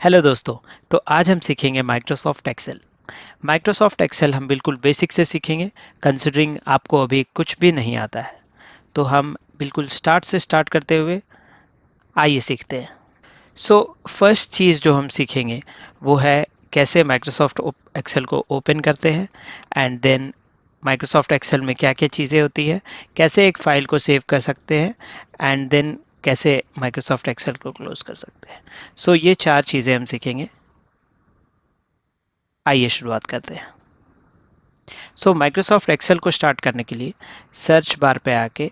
Hello दोस्तों। तो आज हम सीखेंगे माइक्रोसॉफ्ट एक्सेल। माइक्रोसॉफ्ट एक्सेल हम बिल्कुल बेसिक से सीखेंगे, कंसिडरिंग आपको अभी कुछ भी नहीं आता है। तो हम बिल्कुल स्टार्ट से स्टार्ट करते हुए आइए सीखते हैं। फर्स्ट चीज़ जो हम सीखेंगे वो है कैसे माइक्रोसॉफ्ट एक्सेल को ओपन करते हैं, एंड देन माइक्रोसॉफ्ट एक्सेल में क्या क्या चीज़ें होती है, कैसे एक फ़ाइल को सेव कर सकते हैं, एंड देन कैसे माइक्रोसॉफ्ट एक्सेल को क्लोज कर सकते हैं। ये चार चीज़ें हम सीखेंगे। आइए शुरुआत करते हैं। माइक्रोसॉफ्ट एक्सेल को स्टार्ट करने के लिए सर्च बार पे आके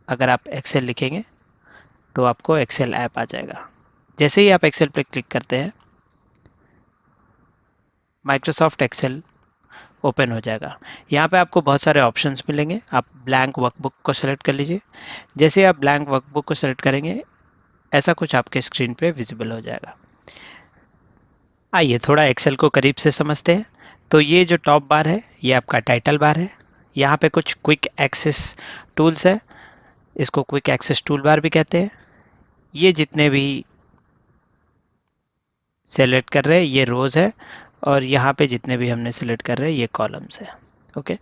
अगर आप एक्सेल लिखेंगे तो आपको एक्सेल ऐप आ जाएगा। जैसे ही आप एक्सेल पे क्लिक करते हैं, माइक्रोसॉफ्ट एक्सेल ओपन हो जाएगा। यहाँ पे आपको बहुत सारे ऑप्शंस मिलेंगे। आप ब्लैंक वर्कबुक को सेलेक्ट कर लीजिए। जैसे ही आप ब्लैंक वर्कबुक को सेलेक्ट करेंगे, ऐसा कुछ आपके स्क्रीन पे विजिबल हो जाएगा। आइए थोड़ा एक्सेल को करीब से समझते हैं। तो ये जो टॉप बार है ये आपका टाइटल बार है। यहाँ पे कुछ क्विक एक्सेस टूल्स है, इसको क्विक एक्सेस टूल बार भी कहते हैं। ये जितने भी सेलेक्ट कर रहे हैं ये रोज़ है, और यहाँ पे जितने भी हमने सेलेक्ट कर रहे हैं ये कॉलम्स है। ओके,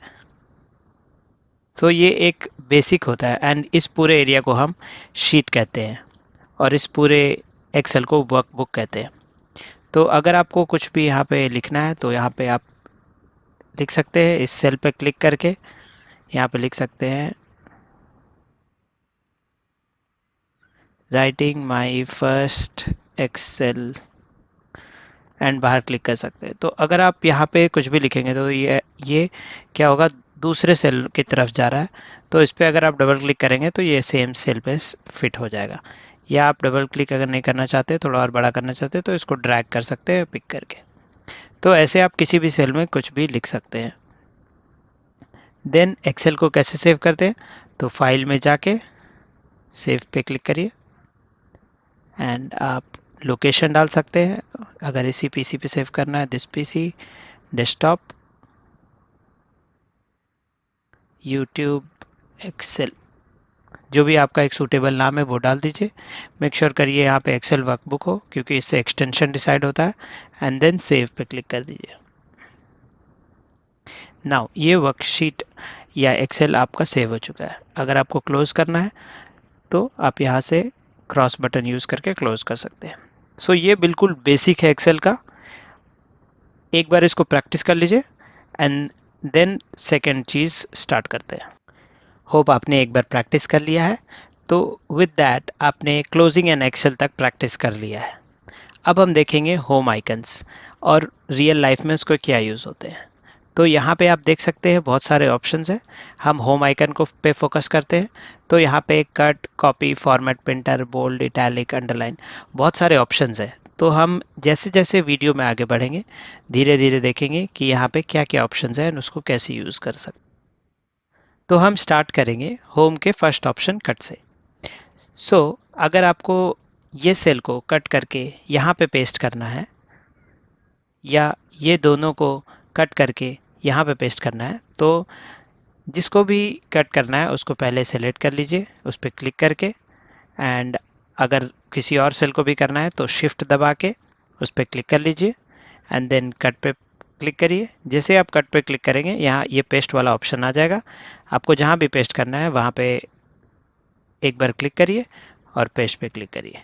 ये एक बेसिक होता है, एंड इस पूरे एरिया को हम शीट कहते हैं, और इस पूरे एक्सेल को वर्कबुक कहते हैं। तो अगर आपको कुछ भी यहाँ पे लिखना है तो यहाँ पे आप लिख सकते हैं। इस सेल पे क्लिक करके यहाँ पे लिख सकते हैं writing my first Excel, and बाहर क्लिक कर सकते हैं। तो अगर आप यहाँ पे कुछ भी लिखेंगे तो ये क्या होगा, दूसरे सेल की तरफ जा रहा है। तो इस पर अगर आप डबल क्लिक करेंगे तो ये सेम सेल पे फिट हो जाएगा। या आप डबल क्लिक अगर नहीं करना चाहते, थोड़ा और बड़ा करना चाहते, तो इसको ड्रैग कर सकते हैं पिक करके। तो ऐसे आप किसी भी सेल में कुछ भी लिख सकते हैं। देन एक्सेल को कैसे सेव करते हैं, तो फाइल में जाके सेव पे क्लिक करिए, एंड आप लोकेशन डाल सकते हैं। अगर इसी पीसी पे सेव करना है, this PC, desktop, YouTube, Excel, जो भी आपका एक सूटेबल नाम है वो डाल दीजिए। मेक श्योर करिए यहाँ पे एक्सेल वर्कबुक हो, क्योंकि इससे एक्सटेंशन डिसाइड होता है। एंड देन सेव पे क्लिक कर दीजिए। नाउ ये वर्कशीट या एक्सेल आपका सेव हो चुका है। अगर आपको क्लोज करना है तो आप यहाँ से क्रॉस बटन यूज़ करके क्लोज कर सकते हैं। ये बिल्कुल बेसिक है एक्सेल का। एक बार इसको प्रैक्टिस कर लीजिए, एंड देन सेकेंड चीज़ स्टार्ट करते हैं। होप आपने एक बार प्रैक्टिस कर लिया है। तो विद दैट आपने क्लोजिंग एंड एक्सेल तक प्रैक्टिस कर लिया है। अब हम देखेंगे होम आइकन्स और रियल लाइफ में उसको क्या यूज़ होते हैं। तो यहाँ पे आप देख सकते हैं बहुत सारे ऑप्शंस हैं। हम होम आइकन को पे फोकस करते हैं। तो यहाँ पे cut, copy, format, printer, bold, italic, underline, बहुत सारे ऑप्शंस हैं। तो हम जैसे जैसे वीडियो में आगे बढ़ेंगे धीरे धीरे देखेंगे कि यहाँ पे क्या क्या ऑप्शंस हैं और उसको कैसे यूज़ कर सकते। तो हम स्टार्ट करेंगे होम के फर्स्ट ऑप्शन कट से। अगर आपको ये सेल को कट करके यहाँ पे पेस्ट करना है, या ये दोनों को कट करके यहाँ पे पेस्ट करना है, तो जिसको भी कट करना है उसको पहले सेलेक्ट कर लीजिए उस पर क्लिक करके। एंड अगर किसी और सेल को भी करना है तो शिफ्ट दबा के उस पर क्लिक कर लीजिए, एंड देन कट पे क्लिक करिए। जैसे आप कट पे क्लिक करेंगे यहाँ ये पेस्ट वाला ऑप्शन आ जाएगा। आपको जहाँ भी पेस्ट करना है वहाँ पे एक बार क्लिक करिए और पेस्ट पे क्लिक करिए।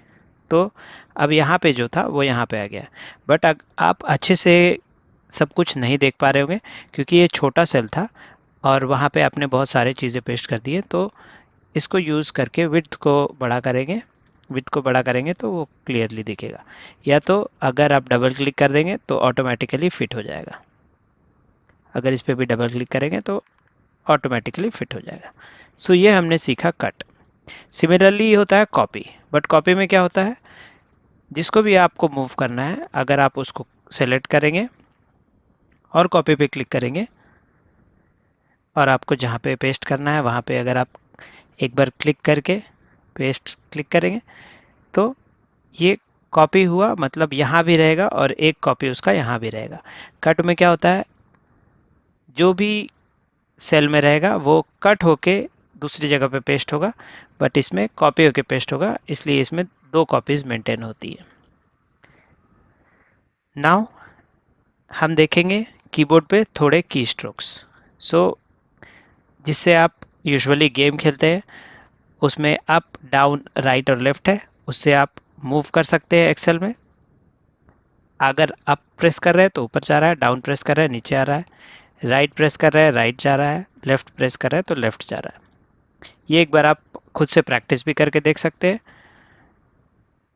तो अब यहाँ पे जो था वो यहाँ पे आ गया। बट आप अच्छे से सब कुछ नहीं देख पा रहे होंगे, क्योंकि ये छोटा सेल था और वहाँ पे आपने बहुत सारी चीज़ें पेस्ट कर दी है। तो इसको यूज़ करके विड्थ को बड़ा करेंगे। विड्थ को बड़ा करेंगे तो वो क्लियरली दिखेगा, या तो अगर आप डबल क्लिक कर देंगे तो ऑटोमेटिकली फिट हो जाएगा। अगर इस पर भी डबल क्लिक करेंगे तो ऑटोमेटिकली फिट हो जाएगा। ये हमने सीखा कट। सिमिलरली होता है कॉपी, बट कॉपी में क्या होता है, जिसको भी आपको मूव करना है अगर आप उसको सेलेक्ट करेंगे और कॉपी पे क्लिक करेंगे, और आपको जहाँ पे पेस्ट करना है वहाँ पे अगर आप एक बार क्लिक करके पेस्ट क्लिक करेंगे तो ये कॉपी हुआ, मतलब यहाँ भी रहेगा और एक कॉपी उसका यहाँ भी रहेगा। कट में क्या होता है, जो भी सेल में रहेगा वो कट होके दूसरी जगह पे पेस्ट होगा, बट इसमें कॉपी होके पेस्ट होगा, इसलिए इसमें दो कॉपीज़ मेंटेन होती है। नाउ हम देखेंगे कीबोर्ड पे थोड़े की स्ट्रोक्स। सो जिससे आप यूजुअली गेम खेलते हैं उसमें अप डाउन राइट और लेफ्ट है, उससे आप मूव कर सकते हैं एक्सेल में। अगर अप प्रेस कर रहे हैं तो ऊपर जा रहा है, डाउन प्रेस कर रहे हैं नीचे आ रहा है, राइट प्रेस कर रहे हैं राइट जा रहा है, लेफ्ट प्रेस कर रहे हैं तो लेफ्ट जा रहा है। ये एक बार आप खुद से प्रैक्टिस भी करके देख सकते हैं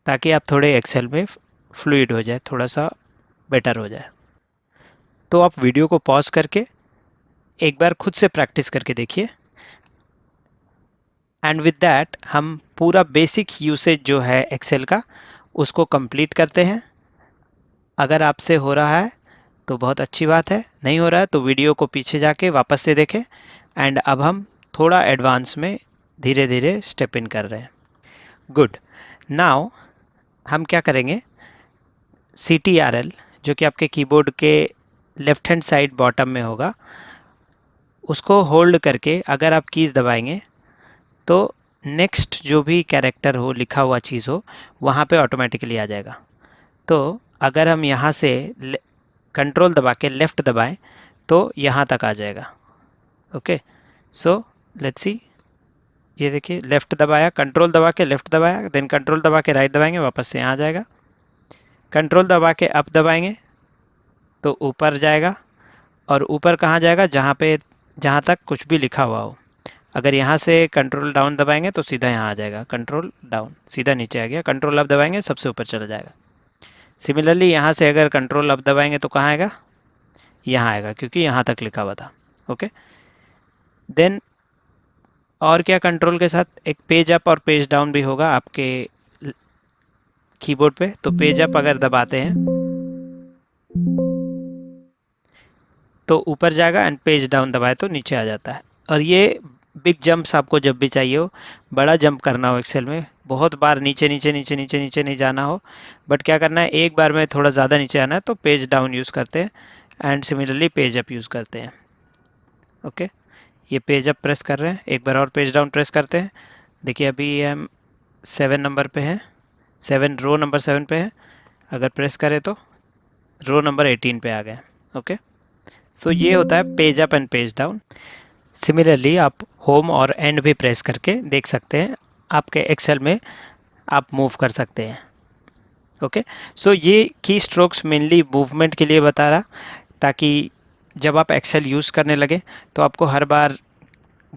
ताकि आप थोड़े एक्सेल में फ्लूइड हो जाए, थोड़ा सा बेटर हो जाए। तो आप वीडियो को पॉज करके एक बार खुद से प्रैक्टिस करके देखिए। एंड विद दैट हम पूरा बेसिक यूसेज जो है एक्सेल का उसको कंप्लीट करते हैं। अगर आपसे हो रहा है तो बहुत अच्छी बात है, नहीं हो रहा है तो वीडियो को पीछे जाके वापस से देखें। एंड अब हम थोड़ा एडवांस में धीरे धीरे स्टेप इन कर रहे हैं। गुड। नाउ हम क्या करेंगे, CTRL जो कि आपके कीबोर्ड के लेफ्ट हैंड साइड बॉटम में होगा, उसको होल्ड करके अगर आप कीज़ दबाएंगे तो नेक्स्ट जो भी कैरेक्टर हो, लिखा हुआ चीज़ हो, वहाँ पे ऑटोमेटिकली आ जाएगा। तो अगर हम यहाँ से कंट्रोल दबा के लेफ़्ट दबाएं तो यहाँ तक आ जाएगा। Okay, so let's see. ये देखिए, लेफ़्ट दबाया, कंट्रोल दबा के लेफ़्ट दबाया, देन कंट्रोल दबा के राइट दबाएंगे, वापस से यहाँ आ जाएगा। कंट्रोल दबा के अप दबाएंगे तो ऊपर जाएगा, और ऊपर कहाँ जाएगा, जहाँ तक कुछ भी लिखा हुआ हो। अगर यहाँ से कंट्रोल डाउन दबाएंगे तो सीधा यहाँ आ जाएगा, कंट्रोल डाउन सीधा नीचे आ गया, कंट्रोल अप दबाएंगे सबसे ऊपर चला जाएगा। सिमिलरली यहाँ से अगर कंट्रोल अप दबाएंगे तो कहाँ आएगा, यहाँ आएगा, क्योंकि यहाँ तक लिखा हुआ था। ओके, देन और क्या, कंट्रोल के साथ एक पेज अप और पेज डाउन भी होगा आपके कीबोर्ड पे। तो पेज अप अगर दबाते हैं तो ऊपर जाएगा, एंड पेज डाउन दबाए तो नीचे आ जाता है। और ये बिग जंप्स आपको जब भी चाहिए हो, बड़ा जंप करना हो एक्सेल में, बहुत बार नीचे नीचे नीचे नीचे नीचे नहीं जाना हो, बट क्या करना है, एक बार में थोड़ा ज़्यादा नीचे आना है तो पेज डाउन यूज़ करते हैं, and similarly page up use करते हैं। ओके, ये पेज अप प्रेस कर रहे हैं, एक बार और पेज डाउन प्रेस करते हैं। देखिए अभी हम 7 नंबर पे हैं, 7 रो नंबर 7 पे है, अगर प्रेस करें तो रो नंबर 18 पे आ गए। ओके, सो ये होता है page up and page down. Similarly आप होम और एंड भी प्रेस करके देख सकते हैं, आपके एक्सेल में आप मूव कर सकते हैं। ओके, सो ये की स्ट्रोक्स मेनली मूवमेंट के लिए बता रहा, ताकि जब आप एक्सेल यूज़ करने लगे तो आपको हर बार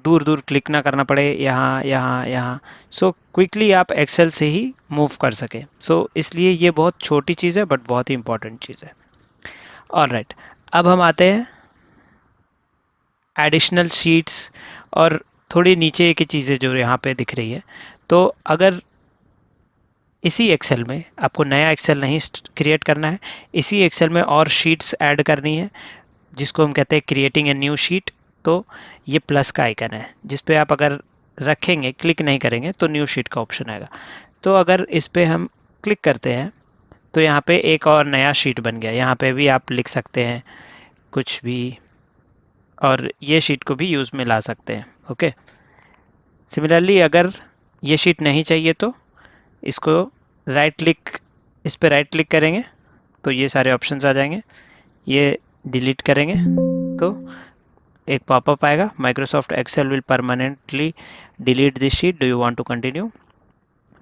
दूर दूर क्लिक ना करना पड़े, यहाँ यहाँ यहाँ। सो क्विकली आप एक्सेल से ही मूव कर सके। सो इसलिए ये बहुत छोटी चीज़ है बट बहुत ही इंपॉर्टेंट चीज़ है। ऑलराइट, अब हम आते हैं एडिशनल शीट्स और थोड़ी नीचे की चीज़ें जो यहाँ पे दिख रही है। तो अगर इसी एक्सेल में आपको नया एक्सेल नहीं क्रिएट करना है, इसी एक्सेल में और शीट्स ऐड करनी है, जिसको हम कहते हैं क्रिएटिंग ए न्यू शीट, तो ये प्लस का आइकन है जिस पे आप अगर रखेंगे, क्लिक नहीं करेंगे तो न्यू शीट का ऑप्शन आएगा। तो अगर इस पे हम क्लिक करते हैं तो यहाँ पे एक और नया शीट बन गया, यहाँ पे भी आप लिख सकते हैं कुछ भी, और ये शीट को भी यूज़ में ला सकते हैं। ओके, सिमिलरली अगर ये शीट नहीं चाहिए तो इसको राइट क्लिक, इस पर राइट क्लिक करेंगे तो ये सारे ऑप्शंस आ जाएंगे। ये डिलीट करेंगे तो एक पॉपअप आएगा, Microsoft Excel will permanently delete this sheet, do you want to continue,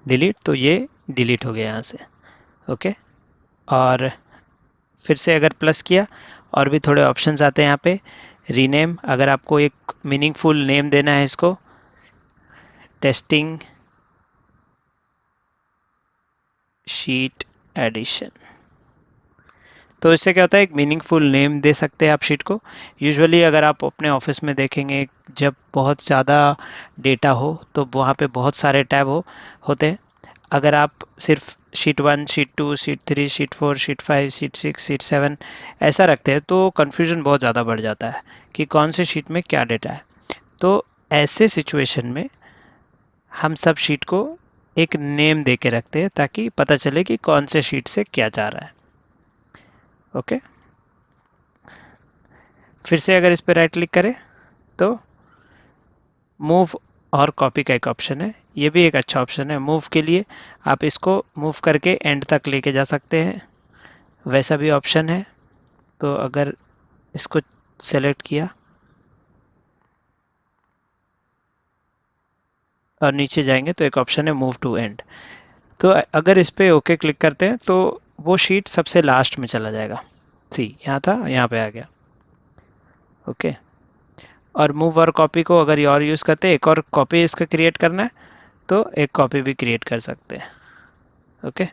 delete. तो ये डिलीट हो गया यहाँ से। ओके, और फिर से अगर प्लस किया, और भी थोड़े ऑप्शंस आते हैं यहाँ पे। रीनेम, अगर आपको एक मीनिंगफुल नेम देना है इसको, टेस्टिंग शीट एडिशन, तो इससे क्या होता है, एक मीनिंगफुल नेम दे सकते हैं आप शीट को। यूजुअली अगर आप अपने ऑफिस में देखेंगे, जब बहुत ज़्यादा डेटा हो तो वहाँ पे बहुत सारे टैब होते हैं। अगर आप सिर्फ sheet 1, sheet 2, sheet 3, sheet 4, sheet 5, sheet 6, sheet 7 ऐसा रखते हैं तो कन्फ्यूजन बहुत ज़्यादा बढ़ जाता है कि कौन से शीट में क्या डेटा है। तो ऐसे सिचुएशन में हम सब शीट को एक नेम दे के रखते हैं ताकि पता चले कि कौन से शीट से क्या जा रहा है। ओके, फिर से अगर इस पर राइट क्लिक करें तो मूव और कॉपी का एक ऑप्शन है, ये भी एक अच्छा ऑप्शन है। मूव के लिए आप इसको मूव करके एंड तक लेके जा सकते हैं। वैसा भी ऑप्शन है। तो अगर इसको सेलेक्ट किया और नीचे जाएंगे तो एक ऑप्शन है मूव टू एंड। तो अगर इस पर ओके क्लिक करते हैं तो वो शीट सबसे लास्ट में चला जाएगा। सी यहाँ था, यहाँ पे आ गया। ओके। और मूव और कॉपी को अगर और यूज़ करते हैं, एक और कॉपी इसका क्रिएट करना है तो एक कॉपी भी क्रिएट कर सकते हैं। ओके।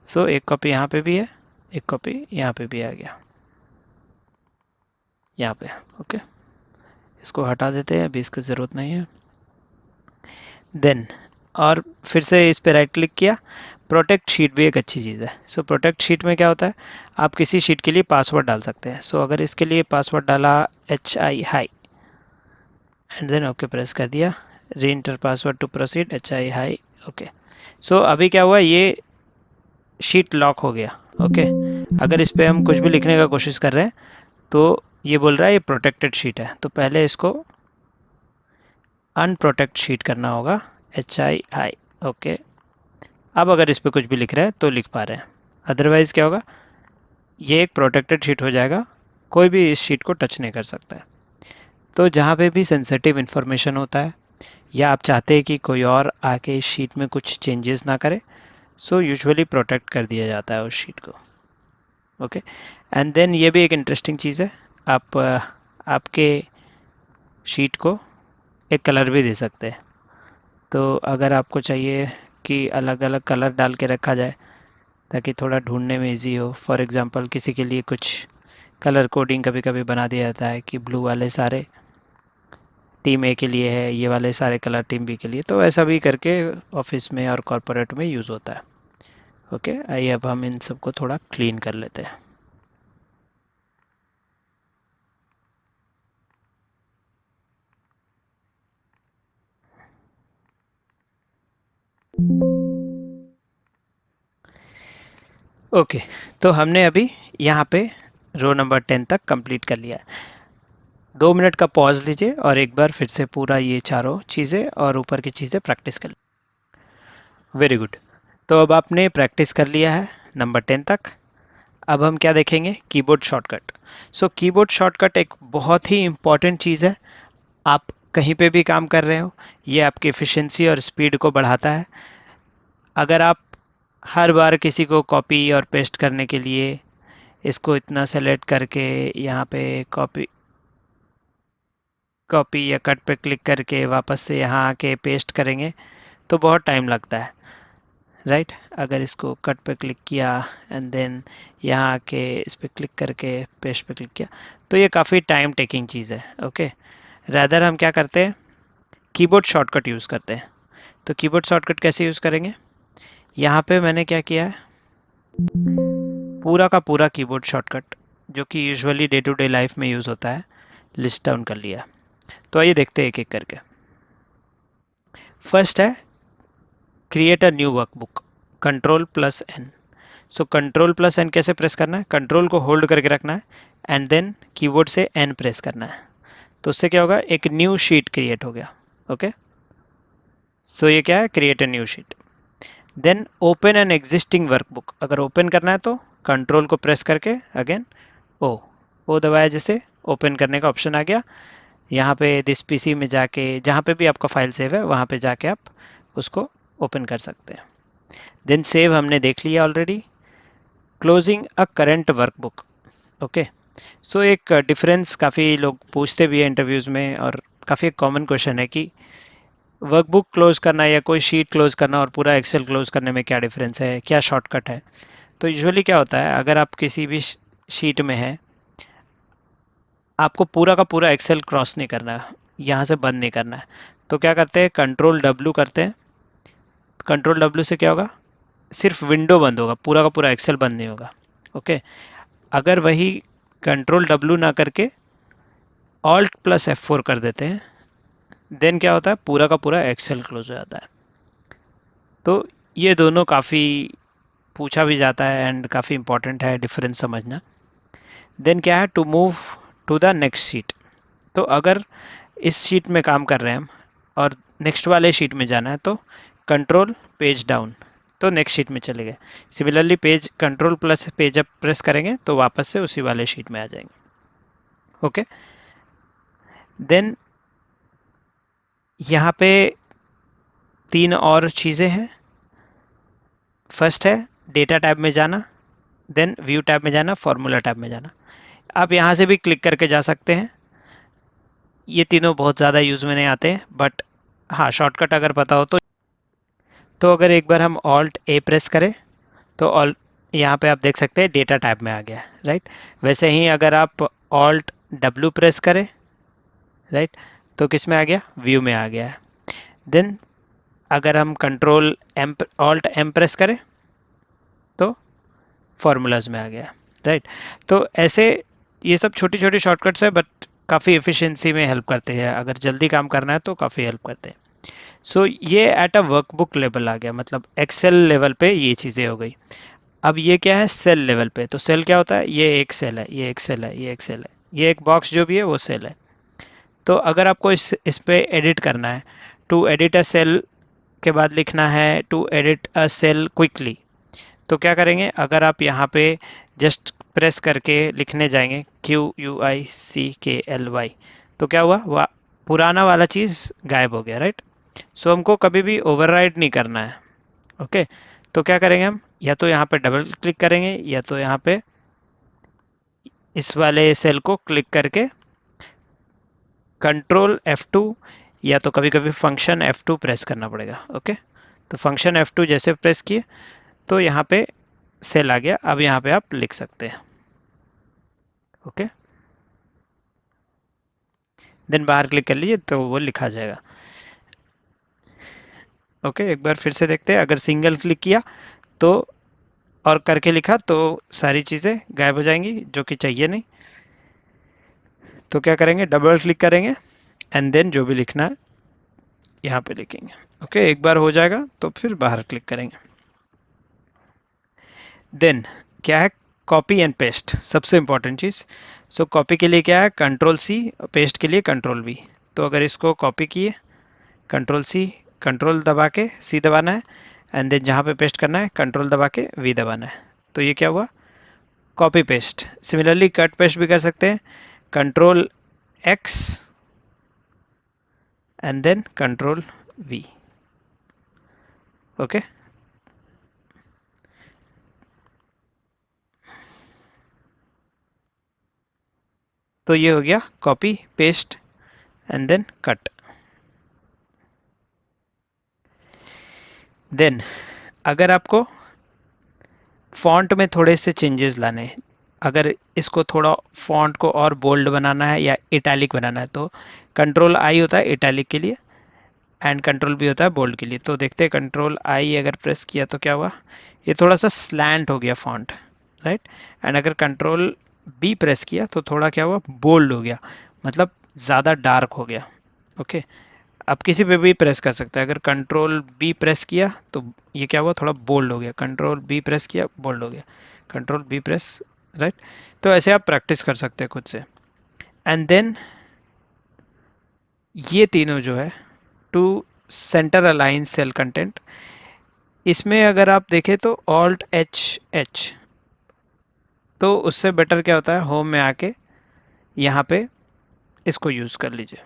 सो एक कॉपी यहाँ पे भी है, एक कॉपी यहाँ पे भी आ गया, यहाँ पे। ओके। इसको हटा देते हैं, अभी इसकी ज़रूरत नहीं है। देन और फिर से इस पे राइट क्लिक किया। प्रोटेक्ट शीट भी एक अच्छी चीज़ है। सो प्रोटेक्ट शीट में क्या होता है, आप किसी शीट के लिए पासवर्ड डाल सकते हैं। सो अगर इसके लिए पासवर्ड डाला HI hi and then okay press कर दिया, re enter password to proceed HI hi. Okay. So अभी क्या हुआ, ये शीट लॉक हो गया। ओके। अगर इस पर हम कुछ भी लिखने का कोशिश कर रहे हैं तो ये बोल रहा है ये प्रोटेक्टेड शीट है, तो पहले इसको अनप्रोटेक्ट शीट करना होगा, HI हाई। ओके। अब अगर इस पर कुछ भी लिख रहे हैं तो लिख पा रहे हैं, अदरवाइज़ क्या होगा, ये एक प्रोटेक्टेड शीट हो जाएगा, कोई भी इस शीट को टच नहीं कर सकता है। तो जहाँ पे भी सेंसिटिव इन्फॉर्मेशन होता है या आप चाहते हैं कि कोई और आके इस शीट में कुछ चेंजेस ना करे, सो यूजुअली प्रोटेक्ट कर दिया जाता है उस शीट को। ओके। एंड देन ये भी एक इंटरेस्टिंग चीज़ है, आप आपके शीट को एक कलर भी दे सकते हैं। तो अगर आपको चाहिए कि अलग अलग कलर डाल के रखा जाए ताकि थोड़ा ढूंढने में इजी हो, फॉर एग्जांपल किसी के लिए कुछ कलर कोडिंग कभी कभी बना दिया जाता है कि ब्लू वाले सारे टीम ए के लिए है, ये वाले सारे कलर टीम बी के लिए, तो ऐसा भी करके ऑफिस में और कॉरपोरेट में यूज़ होता है। ओके। आइए अब हम इन सबको थोड़ा क्लीन कर लेते हैं। ओके। तो हमने अभी यहाँ पे रो नंबर 10 तक कंप्लीट कर लिया है। 2 मिनट का पॉज लीजिए और एक बार फिर से पूरा ये चारों चीज़ें और ऊपर की चीज़ें प्रैक्टिस कर। Very good. तो अब आपने प्रैक्टिस कर लिया है नंबर 10 तक। अब हम क्या देखेंगे, keyboard shortcut. So keyboard shortcut एक बहुत ही इम्पॉर्टेंट चीज़ है। आप कहीं पे भी काम कर रहे हो, ये आपकी एफिशिएंसी और स्पीड को बढ़ाता है। अगर आप हर बार किसी को कॉपी और पेस्ट करने के लिए इसको इतना सेलेक्ट करके यहाँ पे कॉपी कॉपी या कट पे क्लिक करके वापस से यहाँ आके पेस्ट करेंगे तो बहुत टाइम लगता है, राइट। अगर इसको कट पे क्लिक किया एंड देन यहाँ आके इस पर क्लिक करके पेस्ट पे क्लिक किया तो ये काफ़ी टाइम टेकिंग चीज़ है। ओके। रैदर हम क्या करते हैं, कीबोर्ड शॉर्टकट यूज़ करते हैं। तो कीबोर्ड शॉर्टकट कैसे यूज़ करेंगे, यहाँ पे मैंने क्या किया है, पूरा का पूरा कीबोर्ड शॉर्टकट जो कि usually day to day life में यूज़ होता है लिस्ट डाउन कर लिया। तो आइए देखते हैं एक एक करके। फर्स्ट है create a new workbook, Ctrl+N। So Ctrl+N कैसे प्रेस करना है, कंट्रोल को होल्ड करके रखना है एंड देन कीबोर्ड से N प्रेस करना है। तो उससे क्या होगा, एक न्यू शीट क्रिएट हो गया। ओके। सो ये क्या है, create a new sheet. Then open an existing workbook, अगर ओपन करना है तो कंट्रोल को प्रेस करके अगेन ओ दबाया, जैसे ओपन करने का ऑप्शन आ गया। यहाँ पे दिस पीसी में जाके जहाँ पे भी आपका फाइल सेव है वहाँ पे जाके आप उसको ओपन कर सकते हैं। देन सेव हमने देख लिया already. Closing a current workbook. Okay. So एक डिफरेंस काफ़ी लोग पूछते भी हैं इंटरव्यूज़ में और काफ़ी कॉमन क्वेश्चन है कि वर्कबुक क्लोज करना या कोई शीट क्लोज करना और पूरा एक्सेल क्लोज करने में क्या डिफरेंस है, क्या शॉर्टकट है। तो यूजुअली क्या होता है, अगर आप किसी भी शीट में हैं, आपको पूरा का पूरा एक्सेल क्रॉस नहीं करना है, यहाँ से बंद नहीं करना है। तो क्या करते हैं, Ctrl+W करते हैं। Ctrl+W से क्या होगा, सिर्फ विंडो बंद होगा, पूरा का पूरा एक्सेल बंद नहीं होगा। ओके। अगर वही Ctrl+W ना करके Alt+F4 कर देते हैं, देन क्या होता है, पूरा का पूरा एक्सेल क्लोज हो जाता है। तो ये दोनों काफ़ी पूछा भी जाता है एंड काफ़ी इंपॉर्टेंट है डिफरेंस समझना। देन क्या है, to move to the next sheet. तो अगर इस शीट में काम कर रहे हैं हम और नेक्स्ट वाले शीट में जाना है तो कंट्रोल पेज डाउन। तो नेक्स्ट शीट में चले गए। Similarly page control plus page up press करेंगे तो वापस से उसी वाले शीट में आ जाएंगे। ओके, देन यहाँ पे 3 और चीज़ें हैं। फर्स्ट है डेटा टैब में जाना, देन व्यू टैब में जाना, फॉर्मूला टैब में जाना। आप यहाँ से भी क्लिक करके जा सकते हैं। ये तीनों बहुत ज़्यादा यूज़ में नहीं आते हैं, बट हाँ शॉर्टकट अगर पता हो तो अगर एक बार हम ऑल्ट ए प्रेस करें तो ऑल यहाँ पे आप देख सकते हैं डेटा टैब में आ गया है, राइट। वैसे ही अगर आप ऑल्ट डब्ल्यू प्रेस करें, राइट, तो किस में आ गया, व्यू में आ गया है। देन अगर हम control M alt M press करें तो फार्मूलाज में आ गया, राइट। तो ऐसे ये सब छोटी छोटी शॉर्टकट्स है, बट काफ़ी एफिशिएंसी में हेल्प करते हैं। अगर जल्दी काम करना है तो काफ़ी हेल्प करते हैं। सो ये एट अ वर्कबुक लेवल आ गया, मतलब एक्सेल लेवल पे ये चीज़ें हो गई। अब ये क्या है, सेल लेवल पे। तो सेल क्या होता है, ये एक सेल है, ये एक सेल है, ये एक सेल है, ये एक बॉक्स जो भी है वो सेल है। तो अगर आपको इस पे एडिट करना है, टू एडिट अ सेल के बाद लिखना है to edit a cell quickly, तो क्या करेंगे, अगर आप यहाँ पे जस्ट प्रेस करके लिखने जाएंगे QUICKLY, तो क्या हुआ, वह पुराना वाला चीज़ गायब हो गया, राइट। सो हमको कभी भी ओवरराइड नहीं करना है। ओके, तो क्या करेंगे हम, या तो यहाँ पे डबल क्लिक करेंगे, या तो यहाँ पे इस वाले सेल को क्लिक करके कंट्रोल F2, या तो कभी कभी फंक्शन F2 प्रेस करना पड़ेगा। ओके, तो फंक्शन F2 जैसे प्रेस किए तो यहाँ पे सेल आ गया। अब यहाँ पे आप लिख सकते हैं। ओके, देन बाहर क्लिक कर लीजिए तो वो लिखा जाएगा। ओके, एक बार फिर से देखते हैं। अगर सिंगल क्लिक किया तो और करके लिखा तो सारी चीज़ें गायब हो जाएंगी जो कि चाहिए नहीं। तो क्या करेंगे, डबल क्लिक करेंगे एंड देन जो भी लिखना है यहाँ पे लिखेंगे। ओके, एक बार हो जाएगा तो फिर बाहर क्लिक करेंगे। देन क्या है, कॉपी एंड पेस्ट, सबसे इंपॉर्टेंट चीज़। सो कॉपी के लिए क्या है, कंट्रोल सी, पेस्ट के लिए कंट्रोल वी। तो अगर इसको कॉपी किए, कंट्रोल सी, कंट्रोल दबा के सी दबाना है, एंड देन जहाँ पे पेस्ट करना है कंट्रोल दबा के वी दबाना है। तो ये क्या हुआ, copy paste. Similarly cut paste भी कर सकते हैं, control X and then control V. Okay, तो ये हो गया copy paste and then cut. Then अगर आपको फॉन्ट में थोड़े से चेंजेस लाने हैं, अगर इसको थोड़ा फॉन्ट को और बोल्ड बनाना है या इटैलिक बनाना है, तो कंट्रोल आई होता है इटैलिक के लिए एंड कंट्रोल बी होता है बोल्ड के लिए। तो देखते हैं, कंट्रोल आई अगर प्रेस किया तो क्या हुआ, ये थोड़ा सा स्लैंट हो गया फॉन्ट, राइट। एंड अगर कंट्रोल बी प्रेस किया तो थोड़ा क्या हुआ, बोल्ड हो गया, मतलब ज़्यादा डार्क हो गया। ओके, आप किसी पे भी प्रेस कर सकते हैं। अगर कंट्रोल बी प्रेस किया तो ये क्या हुआ, थोड़ा बोल्ड हो गया, कंट्रोल बी प्रेस किया बोल्ड हो गया, कंट्रोल बी प्रेस, राइट। तो ऐसे आप प्रैक्टिस कर सकते हैं खुद से। एंड देन ये तीनों जो है, to centre align cell content, इसमें अगर आप देखें तो ऑल्ट एच एच, तो उससे बेटर क्या होता है, होम में आके यहाँ पे इसको यूज़ कर लीजिए।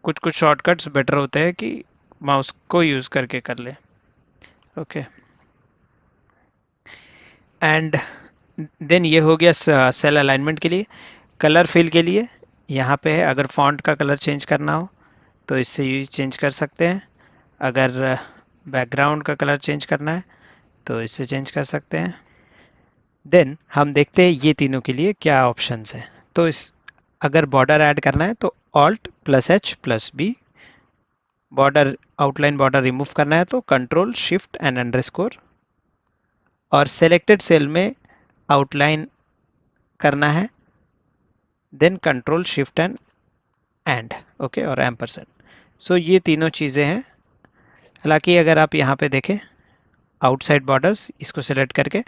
कुछ कुछ शॉर्टकट्स बेटर होते हैं कि माउस को यूज़ करके कर ले। ओके, एंड देन ये हो गया सेल अलाइनमेंट के लिए। कलर फिल के लिए यहाँ पे है, अगर फॉन्ट का कलर चेंज करना हो तो इससे ये चेंज कर सकते हैं। अगर बैकग्राउंड का कलर चेंज करना है तो इससे चेंज कर सकते हैं। देन हम देखते हैं ये तीनों के लिए क्या ऑप्शंस हैं। तो इस अगर बॉर्डर ऐड करना है तो alt plus H plus B, border outline border remove करना है तो कंट्रोल शिफ्ट एंड अंडरस्कोर, और सेलेक्टेड सेल में आउटलाइन करना है then control shift and okay, और एम्परसेंड। सो ये तीनों चीज़ें हैं। हालांकि अगर आप यहाँ पे देखें आउटसाइड बॉर्डर्स, इसको सेलेक्ट करके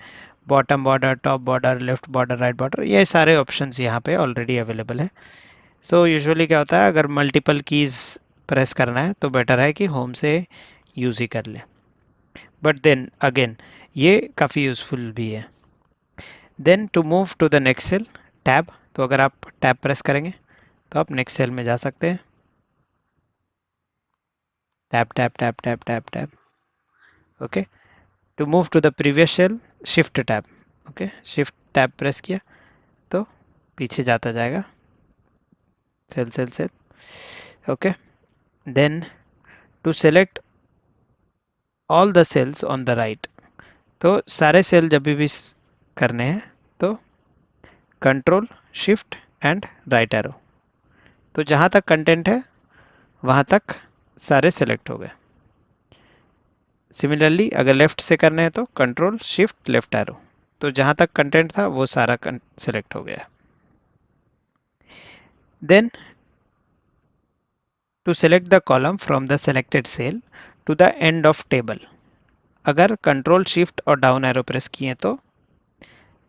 bottom border, top border, left border, right border, ये सारे ऑप्शंस यहाँ पे ऑलरेडी अवेलेबल है। सो यूजुअली क्या होता है, अगर मल्टीपल कीज़ प्रेस करना है तो बेटर है कि होम से यूज़ ही कर ले। बट देन अगेन ये काफ़ी यूज़फुल भी है। Then to move to the next cell, tab, तो अगर आप टैब प्रेस करेंगे तो आप नेक्स्ट सेल में जा सकते हैं। Tab tab tab tab tab tab, okay. To move to the previous cell, shift tab, okay, shift tab press किया तो पीछे जाता जाएगा cell cell cell, okay. Then to select all the cells on the right, तो सारे cell जब भी करने हैं तो control shift and right arrow, तो जहाँ तक कंटेंट है वहाँ तक सारे सेलेक्ट हो गए। सिमिलरली अगर लेफ्ट से करने हैं तो कंट्रोल शिफ्ट लेफ्ट एरो, तो जहाँ तक कंटेंट था वो सारा सेलेक्ट हो गया। Then to select the column from the selected cell to the end of table, अगर कंट्रोल शिफ्ट और डाउन एरो प्रेस किए तो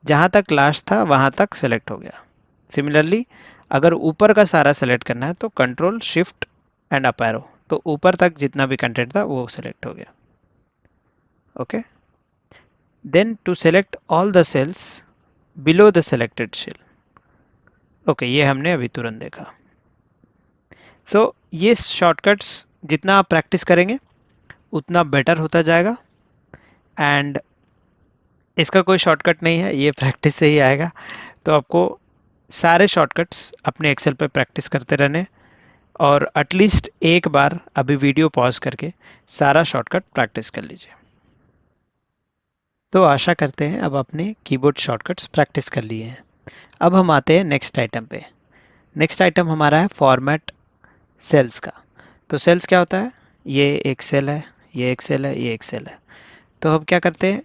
जहाँ तक लास्ट था वहाँ तक सेलेक्ट हो गया। सिमिलरली अगर ऊपर का सारा सेलेक्ट करना है तो control shift and up arrow, तो ऊपर तक जितना भी कंटेंट था वो सेलेक्ट हो गया, okay. Then to select all the cells below the selected cell, okay, ये हमने अभी तुरंत देखा। सो ये शॉर्टकट्स जितना आप प्रैक्टिस करेंगे उतना बेटर होता जाएगा, एंड इसका कोई शॉर्टकट नहीं है, ये प्रैक्टिस से ही आएगा। तो आपको सारे शॉर्टकट्स अपने एक्सेल पे प्रैक्टिस करते रहने, और एटलीस्ट एक बार अभी वीडियो पॉज करके सारा शॉर्टकट प्रैक्टिस कर लीजिए। तो आशा करते हैं अब आपने कीबोर्ड शॉर्टकट्स प्रैक्टिस कर लिए हैं। अब हम आते हैं नेक्स्ट आइटम पे। नेक्स्ट आइटम हमारा है फॉर्मेट सेल्स का। तो सेल्स क्या होता है, ये एक सेल है, ये एक सेल है, ये एक सेल है। तो हम क्या करते हैं,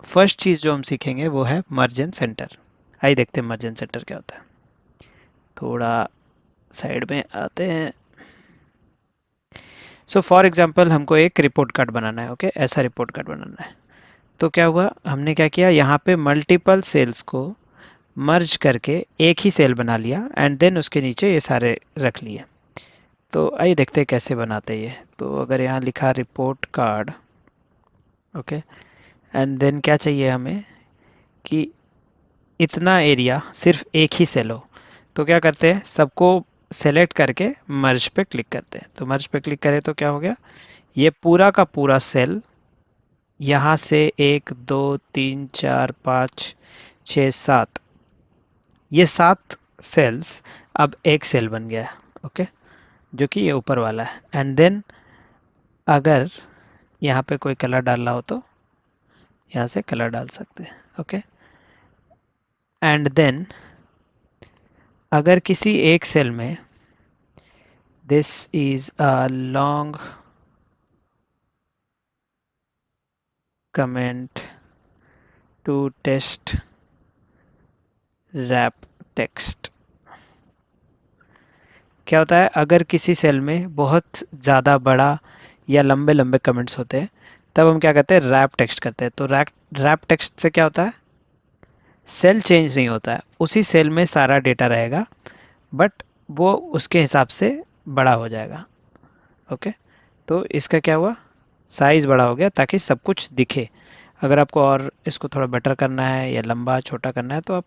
फर्स्ट चीज़ जो हम सीखेंगे वो है मर्ज एंड सेंटर। आइए देखते हैं मर्ज एंड सेंटर क्या होता है। थोड़ा साइड में आते हैं। सो फॉर एग्जांपल हमको एक रिपोर्ट कार्ड बनाना है, ओके, ऐसा रिपोर्ट कार्ड बनाना है। तो क्या हुआ, हमने क्या किया, यहाँ पे मल्टीपल सेल्स को मर्ज करके एक ही सेल बना लिया, एंड देन उसके नीचे ये सारे रख लिए। तो आइए देखते हैं कैसे बनाते हैं ये। तो अगर यहाँ लिखा report card, okay, and then क्या चाहिए हमें कि इतना एरिया सिर्फ एक ही सेल हो। तो क्या करते हैं, सबको सेलेक्ट करके मर्ज पे क्लिक करते हैं। तो मर्ज पे क्लिक करें तो क्या हो गया, ये पूरा का पूरा सेल यहाँ से 1 2 3 4 5 6 7, ये 7 सेल्स अब एक सेल बन गया है, ओके, जो कि ये ऊपर वाला है। एंड देन अगर यहाँ पे कोई कलर डालना हो तो यहाँ से कलर डाल सकते हैं, ओके। एंड देन अगर किसी एक सेल में this is a long comment to test wrap text, क्या होता है, अगर किसी सेल में बहुत ज़्यादा बड़ा या लंबे लंबे कमेंट्स होते हैं तब हम क्या करते हैं, रैप टेक्स्ट करते हैं। तो रैप टेक्स्ट से क्या होता है, सेल चेंज नहीं होता है, उसी सेल में सारा डेटा रहेगा, बट वो उसके हिसाब से बड़ा हो जाएगा, ओके। तो इसका क्या हुआ, साइज़ बड़ा हो गया ताकि सब कुछ दिखे। अगर आपको और इसको थोड़ा बेटर करना है या लंबा छोटा करना है तो आप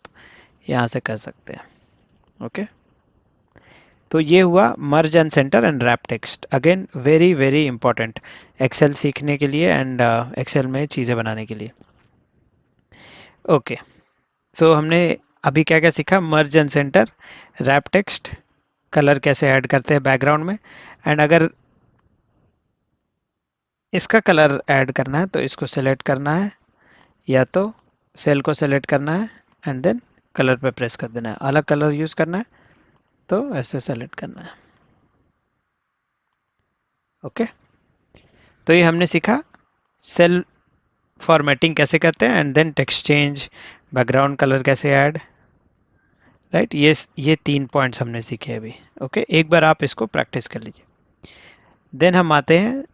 यहाँ से कर सकते हैं, ओके। तो ये हुआ merge and centre and wrap text, again very very important Excel सीखने के लिए एंड एक्सेल में चीज़ें बनाने के लिए, ओके। सो हमने अभी क्या क्या सीखा, मर्ज and centre, wrap text, colour कैसे ऐड करते हैं बैकग्राउंड में, एंड अगर इसका कलर ऐड करना है तो इसको सेलेक्ट करना है, या तो सेल को सेलेक्ट करना है एंड देन कलर पे प्रेस कर देना है, अलग कलर यूज़ करना है तो ऐसे सेलेक्ट करना है, ओके। तो ये हमने सीखा सेल फॉर्मेटिंग कैसे करते हैं, and then text change, background colour कैसे ऐड, राइट। ये 3 पॉइंट्स हमने सीखे अभी, ओके। एक बार आप इसको प्रैक्टिस कर लीजिए। देन हम आते हैं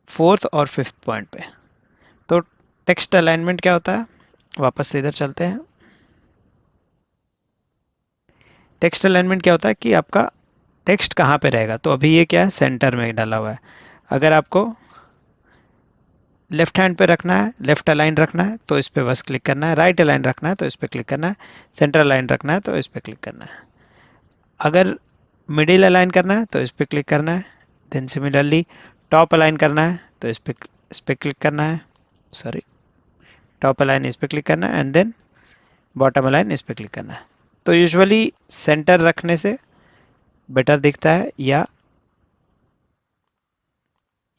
फोर्थ और फिफ्थ पॉइंट पे। तो टेक्स्ट अलाइनमेंट क्या होता है, वापस से इधर चलते हैं। टेक्स्ट अलाइनमेंट क्या होता है कि आपका टेक्स्ट कहाँ पे रहेगा, तो अभी ये क्या है, सेंटर में डाला हुआ है। अगर आपको लेफ्ट हैंड पे रखना है, लेफ्ट अलाइन रखना है तो इस पे बस क्लिक करना है, राइट अलाइन रखना है तो इस पे क्लिक करना है, सेंटर अलाइन रखना है तो इस पे क्लिक करना है। अगर मिडिल अलाइन करना है तो इस पे क्लिक करना है। देन सिमिलरली टॉप अलाइन करना है तो इस पे क्लिक करना है, सॉरी, टॉप अलाइन इस पे क्लिक करना है एंड देन बॉटम अलाइन इस पे क्लिक करना है। तो यूजुअली सेंटर रखने से बेटर दिखता है या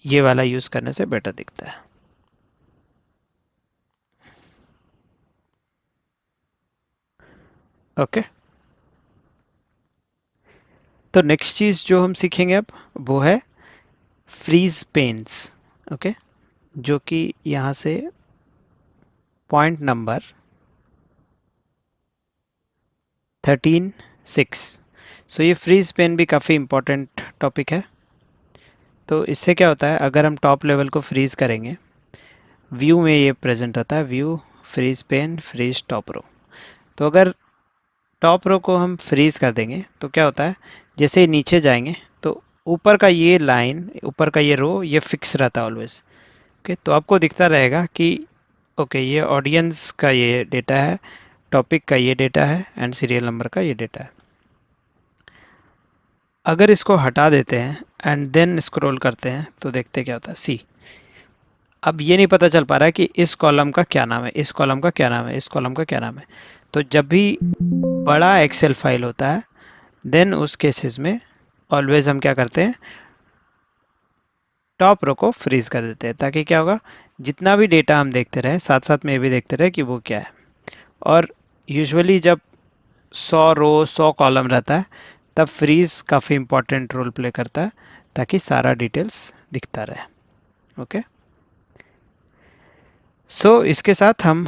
ये वाला यूज करने से बेटर दिखता है। ओके, तो नेक्स्ट चीज जो हम सीखेंगे अब वो है फ्रीज पेन्स। ओके, जो कि यहाँ से पॉइंट नंबर 13(6). सो ये फ्रीज पेन भी काफ़ी इम्पोर्टेंट टॉपिक है। तो इससे क्या होता है, अगर हम टॉप लेवल को फ्रीज करेंगे, व्यू में ये प्रेजेंट रहता है, view freeze pane freeze top row. तो अगर टॉप रो को हम फ्रीज कर देंगे तो क्या होता है, जैसे ही नीचे जाएंगे तो ऊपर का ये लाइन, ऊपर का ये रो, ये फिक्स रहता है ऑलवेज। ओके, तो आपको दिखता रहेगा कि ओके ये ऑडियंस का ये डेटा है, टॉपिक का ये डेटा है एंड सीरियल नंबर का ये डेटा है। अगर इसको हटा देते हैं एंड देन स्क्रॉल करते हैं तो देखते क्या होता है, सी, अब ये नहीं पता चल पा रहा है कि इस कॉलम का क्या नाम है, इस कॉलम का क्या नाम है, इस कॉलम का क्या नाम है। तो जब भी बड़ा एक्सेल फाइल होता है देन उस केसेस में ऑलवेज हम क्या करते हैं, टॉप रो को फ्रीज कर देते हैं, ताकि क्या होगा, जितना भी डेटा हम देखते रहे साथ साथ में ये भी देखते रहे कि वो क्या है। और यूजुअली जब 100 रो 100 कॉलम रहता है तब फ्रीज काफ़ी इंपॉर्टेंट रोल प्ले करता है, ताकि सारा डिटेल्स दिखता रहे। ओके, सो इसके साथ हम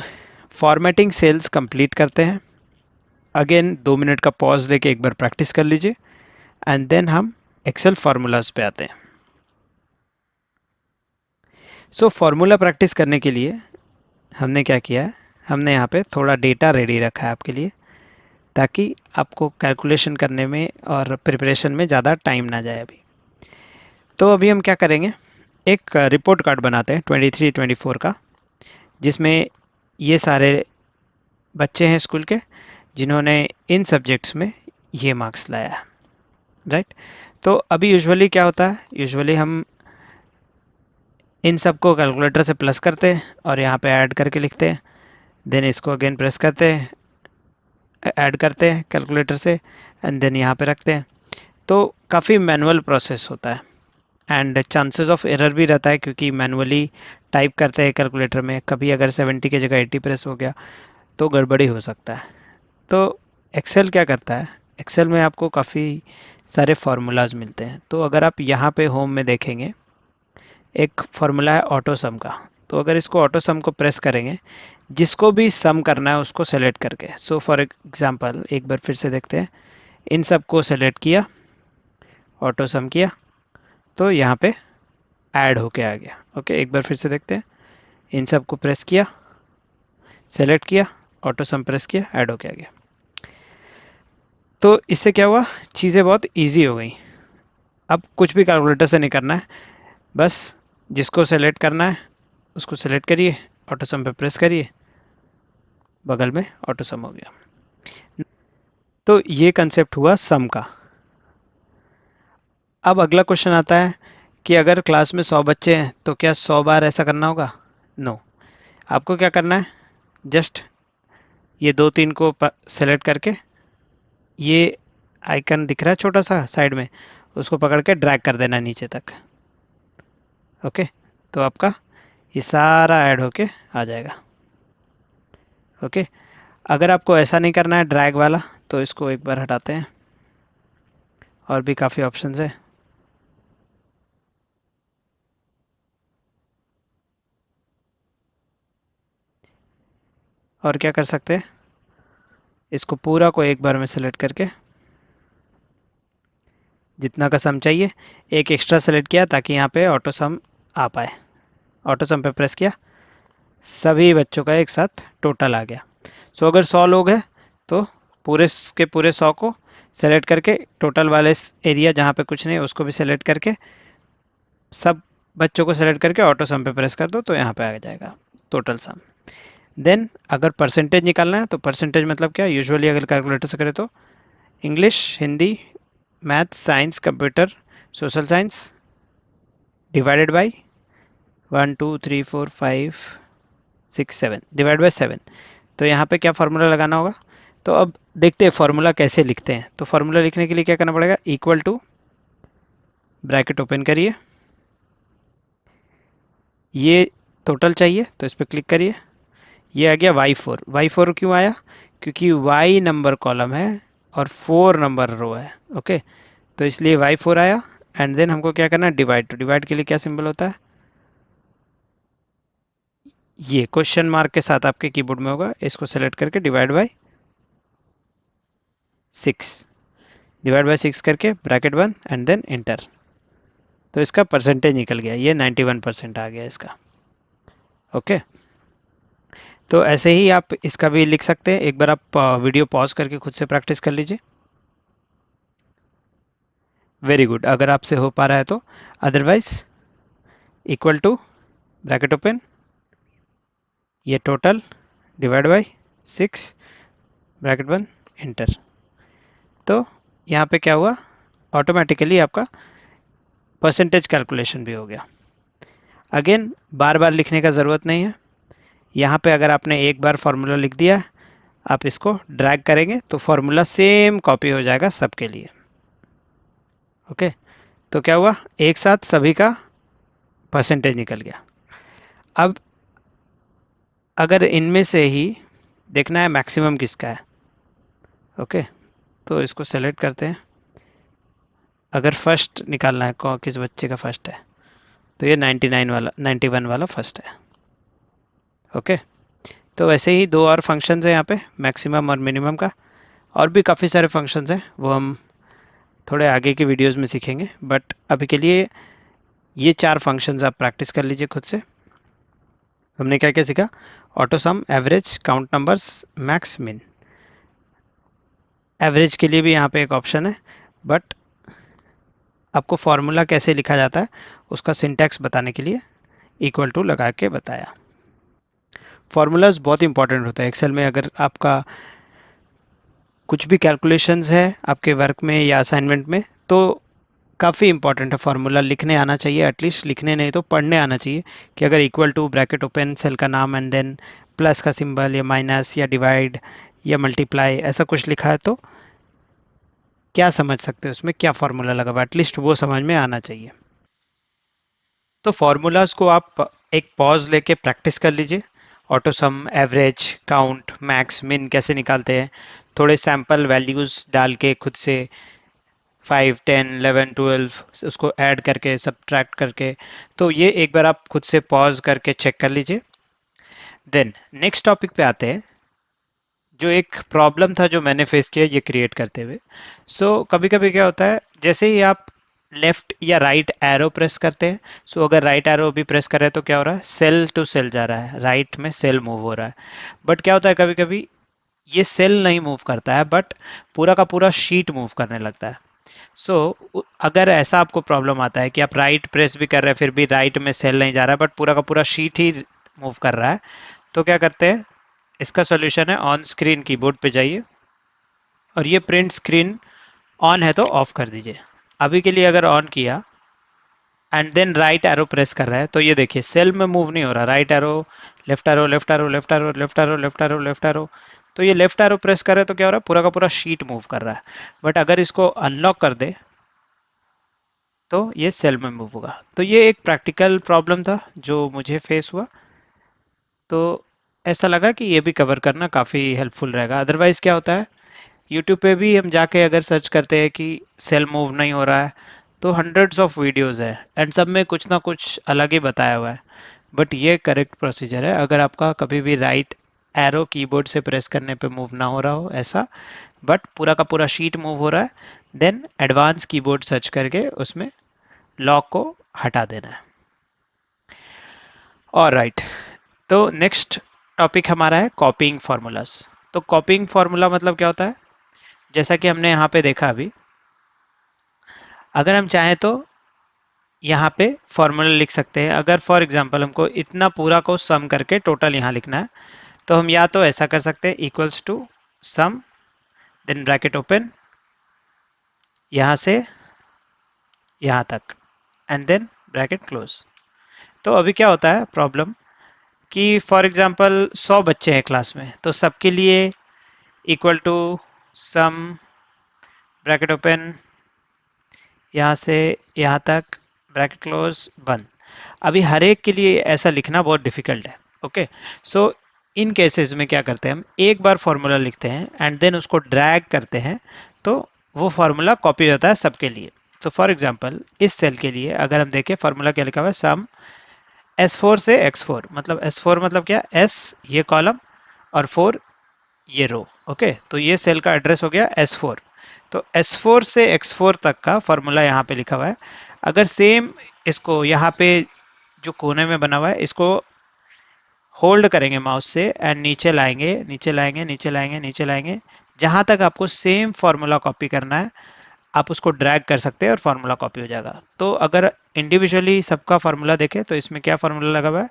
फॉर्मेटिंग सेल्स कंप्लीट करते हैं। अगेन 2 मिनट का पॉज लेके एक बार प्रैक्टिस कर लीजिए एंड देन हम एक्सेल फार्मूलाज पे आते हैं। सो फार्मूला प्रैक्टिस करने के लिए हमने क्या किया है, हमने यहाँ पे थोड़ा डेटा रेडी रखा है आपके लिए, ताकि आपको कैलकुलेशन करने में और प्रिपरेशन में ज़्यादा टाइम ना जाए। अभी तो अभी हम क्या करेंगे, एक रिपोर्ट कार्ड बनाते हैं 23-24 का, जिसमें ये सारे बच्चे हैं स्कूल के जिन्होंने इन सब्जेक्ट्स में ये मार्क्स लाया है, राइट। तो अभी यूजुअली क्या होता है, यूजुअली हम इन सबको कैलकुलेटर से प्लस करते हैं और यहाँ पे ऐड करके लिखते हैं, देन इसको अगेन प्रेस करते हैं, ऐड करते हैं कैलकुलेटर से एंड देन यहाँ पे रखते हैं। तो काफ़ी मैनुअल प्रोसेस होता है एंड चांसेस ऑफ एरर भी रहता है, क्योंकि मैनुअली टाइप करते हैं कैलकुलेटर में, कभी अगर 70 की जगह 80 प्रेस हो गया तो गड़बड़ी हो सकता है। तो एक्सेल क्या करता है, एक्सेल में आपको काफ़ी सारे फार्मूलाज मिलते हैं। तो अगर आप यहाँ पे होम में देखेंगे, एक फार्मूला है ऑटो सम का। तो अगर इसको ऑटो सम को प्रेस करेंगे, जिसको भी सम करना है उसको सेलेक्ट करके, सो फॉर एग्जांपल एक बार फिर से देखते हैं, इन सब को सेलेक्ट किया, ऑटो सम किया, तो यहाँ पे ऐड होके आ गया। ओके, एक बार फिर से देखते हैं, इन सब को प्रेस किया, सेलेक्ट किया, ऑटो सम प्रेस किया, ऐड होके आ गया। तो इससे क्या हुआ, चीज़ें बहुत इजी हो गई। अब कुछ भी कैलकुलेटर से नहीं करना है, बस जिसको सेलेक्ट करना है उसको सेलेक्ट करिए, ऑटो सम पे प्रेस करिए, बगल में ऑटो सम हो गया। तो ये कंसेप्ट हुआ सम का। अब अगला क्वेश्चन आता है कि अगर क्लास में 100 बच्चे हैं तो क्या 100 बार ऐसा करना होगा? नो, आपको क्या करना है, जस्ट ये 2-3 को सेलेक्ट करके, ये आइकन दिख रहा है छोटा सा साइड में, उसको पकड़ के ड्रैग कर देना नीचे तक। ओके, तो आपका ये सारा ऐड होके आ जाएगा। ओके, अगर आपको ऐसा नहीं करना है ड्रैग वाला, तो इसको एक बार हटाते हैं, और भी काफ़ी ऑप्शंस है। और क्या कर सकते हैं, इसको पूरा को एक बार में सेलेक्ट करके जितना का सम चाहिए, एक एक्स्ट्रा सेलेक्ट किया ताकि यहाँ पे ऑटो सम आ पाए, ऑटो सम पे प्रेस किया, सभी बच्चों का एक साथ टोटल आ गया। सो अगर 100 लोग हैं तो पूरे के पूरे 100 को सेलेक्ट करके, टोटल वाले एरिया जहाँ पे कुछ नहीं उसको भी सेलेक्ट करके, सब बच्चों को सेलेक्ट करके ऑटो सम पे प्रेस कर दो तो यहाँ पे आ जाएगा टोटल सम। देन अगर परसेंटेज निकालना है तो परसेंटेज मतलब क्या, यूजुअली अगर कैलकुलेटर से करें तो English, Hindi, math, science, computer, social science divided by 1 2 3 4 5 6 7 divide by 7। तो यहाँ पे क्या फार्मूला लगाना होगा, तो अब देखते हैं फार्मूला कैसे लिखते हैं। तो फार्मूला लिखने के लिए क्या करना पड़ेगा, इक्वल टू ब्रैकेट ओपन करिए, ये टोटल चाहिए तो इस पर क्लिक करिए, ये आ गया y4। y4 क्यों आया, क्योंकि y नंबर कॉलम है और 4 नंबर रो है। ओके, तो इसलिए y4 आया। एंड देन हमको क्या करना है, डिवाइड। तो डिवाइड के लिए क्या सिंबल होता है, ये क्वेश्चन मार्क के साथ आपके कीबोर्ड में होगा, इसको सेलेक्ट करके डिवाइड बाय 6, डिवाइड बाय 6 करके ब्रैकेट बंद एंड देन इंटर। तो इसका परसेंटेज निकल गया, ये 91% आ गया इसका। ओके, तो ऐसे ही आप इसका भी लिख सकते हैं। एक बार आप वीडियो पॉज करके खुद से प्रैक्टिस कर लीजिए। वेरी गुड, अगर आपसे हो पा रहा है तो। Otherwise equal to bracket open, ये टोटल डिवाइड बाय 6 ब्रैकेट बंद इंटर। तो यहाँ पे क्या हुआ, ऑटोमेटिकली आपका परसेंटेज कैलकुलेशन भी हो गया। अगेन बार बार लिखने का ज़रूरत नहीं है। यहाँ पे अगर आपने एक बार फार्मूला लिख दिया, आप इसको ड्रैग करेंगे तो फार्मूला सेम कॉपी हो जाएगा सबके लिए। ओके, तो क्या हुआ, एक साथ सभी का परसेंटेज निकल गया। अब अगर इनमें से ही देखना है मैक्सिमम किसका है, ओके, तो इसको सेलेक्ट करते हैं। अगर फर्स्ट निकालना है किस बच्चे का फर्स्ट है, तो ये 99 वाला 91 वाला फर्स्ट है। ओके, तो वैसे ही दो और फंक्शंस हैं यहाँ पे, मैक्सिमम और मिनिमम का। और भी काफ़ी सारे फंक्शंस हैं, वो हम थोड़े आगे की वीडियोस में सीखेंगे, बट अभी के लिए ये 4 फंक्शंस आप प्रैक्टिस कर लीजिए खुद से। हमने क्या क्या सीखा, ऑटो सम, एवरेज, काउंट नंबर्स, मैक्स, मिन। एवरेज के लिए भी यहाँ पे एक ऑप्शन है, बट आपको फॉर्मूला कैसे लिखा जाता है उसका सिंटैक्स बताने के लिए इक्वल टू लगा के बताया। फार्मूलाज बहुत इंपॉर्टेंट होता है एक्सेल में। अगर आपका कुछ भी कैलकुलेशंस है आपके वर्क में या असाइनमेंट में, तो काफ़ी इंपॉर्टेंट है फार्मूला लिखने आना चाहिए, एटलीस्ट लिखने नहीं तो पढ़ने आना चाहिए। कि अगर equal to bracket open, cell का नाम एंड देन प्लस का सिंबल या माइनस या डिवाइड या मल्टीप्लाई ऐसा कुछ लिखा है तो क्या समझ सकते हैं उसमें क्या फार्मूला लगा हुआ, एटलीस्ट वो समझ में आना चाहिए। तो फार्मूलाज को आप एक पॉज लेके प्रैक्टिस कर लीजिए। ऑटो सम, एवरेज, काउंट, मैक्स, मिन कैसे निकालते हैं, थोड़े सैम्पल वैल्यूज़ डाल के खुद से 5 10 11 12 उसको ऐड करके सब्ट्रैक्ट करके। तो ये एक बार आप खुद से पॉज करके चेक कर लीजिए। देन नेक्स्ट टॉपिक पे आते हैं, जो एक प्रॉब्लम था जो मैंने फेस किया ये क्रिएट करते हुए। सो कभी कभी क्या होता है, जैसे ही आप लेफ्ट या राइट एरो प्रेस करते हैं, सो अगर राइट एरो भी प्रेस कर रहे हैं तो क्या हो रहा है, सेल टू सेल जा रहा है, राइट में सेल मूव हो रहा है। बट क्या होता है कभी कभी ये सेल नहीं मूव करता है, बट पूरा का पूरा शीट मूव करने लगता है। सो अगर ऐसा आपको प्रॉब्लम आता है कि आप राइट प्रेस भी कर रहे हैं फिर भी राइट में सेल नहीं जा रहा है बट पूरा का पूरा शीट ही मूव कर रहा है, तो क्या करते हैं, इसका सॉल्यूशन है ऑन स्क्रीन कीबोर्ड पे जाइए और ये प्रिंट स्क्रीन ऑन है तो ऑफ कर दीजिए। अभी के लिए अगर ऑन किया and then right arrow press कर रहा है तो ये देखिए सेल में मूव नहीं हो रहा, right arrow, left arrow, left arrow, left arrow, left arrow, left arrow, left arrow. तो ये लेफ्ट एरो प्रेस कर रहा है तो क्या हो रहा है, पूरा का पूरा शीट मूव कर रहा है। बट अगर इसको अनलॉक कर दे तो ये सेल में मूव होगा। तो ये एक प्रैक्टिकल प्रॉब्लम था जो मुझे फेस हुआ, तो ऐसा लगा कि ये भी कवर करना काफ़ी हेल्पफुल रहेगा। अदरवाइज़ क्या होता है, यूट्यूब पे भी हम जाके अगर सर्च करते हैं कि सेल मूव नहीं हो रहा है तो हंड्रेड्स ऑफ वीडियोस है एंड सब में कुछ ना कुछ अलग ही बताया हुआ है। बट ये करेक्ट प्रोसीजर है अगर आपका कभी भी राइट एरो कीबोर्ड से प्रेस करने पे मूव ना हो रहा हो ऐसा, बट पूरा का पूरा शीट मूव हो रहा है, देन एडवांस कीबोर्ड सर्च करके उसमें लॉक को हटा देना है। और राइट, तो नेक्स्ट टॉपिक हमारा है कॉपीइंग फार्मूलाज। तो कॉपीइंग फार्मूला मतलब क्या होता है, जैसा कि हमने यहाँ पे देखा अभी, अगर हम चाहें तो यहाँ पे फॉर्मूला लिख सकते हैं। अगर फॉर एग्जांपल हमको इतना पूरा को सम करके टोटल यहाँ लिखना है, तो हम या तो ऐसा कर सकते हैं, equals to sum, then bracket open, यहाँ से यहाँ तक, एंड देन ब्रैकेट क्लोज। तो अभी क्या होता है प्रॉब्लम कि फॉर एग्जांपल 100 बच्चे हैं क्लास में, तो सबके लिए equal to sum, bracket open, यहाँ से यहाँ तक, ब्रैकेट क्लोज, बंद। अभी हर एक के लिए ऐसा लिखना बहुत डिफिकल्ट है। ओके, सो इन केसेस में क्या करते हैं, हम एक बार फॉर्मूला लिखते हैं एंड देन उसको ड्रैग करते हैं, तो वो फॉर्मूला कॉपी होता है सबके लिए। सो फॉर एग्जांपल इस सेल के लिए अगर हम देखें, फॉर्मूला क्या लिखा हुआ है, सम S4 से X4, मतलब S4 मतलब क्या, S ये कॉलम और 4 ये रो। ओके, तो ये सेल का एड्रेस हो गया S4। तो S4 से X4 तक का फॉर्मूला यहाँ पे लिखा हुआ है। अगर सेम इसको यहाँ पे जो कोने में बना हुआ है, इसको होल्ड करेंगे माउस से एंड नीचे लाएंगे, नीचे लाएंगे, नीचे लाएंगे, नीचे लाएंगे, जहाँ तक आपको सेम फॉर्मूला कॉपी करना है आप उसको ड्रैग कर सकते हैं और फार्मूला कॉपी हो जाएगा। तो अगर इंडिविजुअली सबका फार्मूला देखें तो इसमें क्या फार्मूला लगा हुआ है,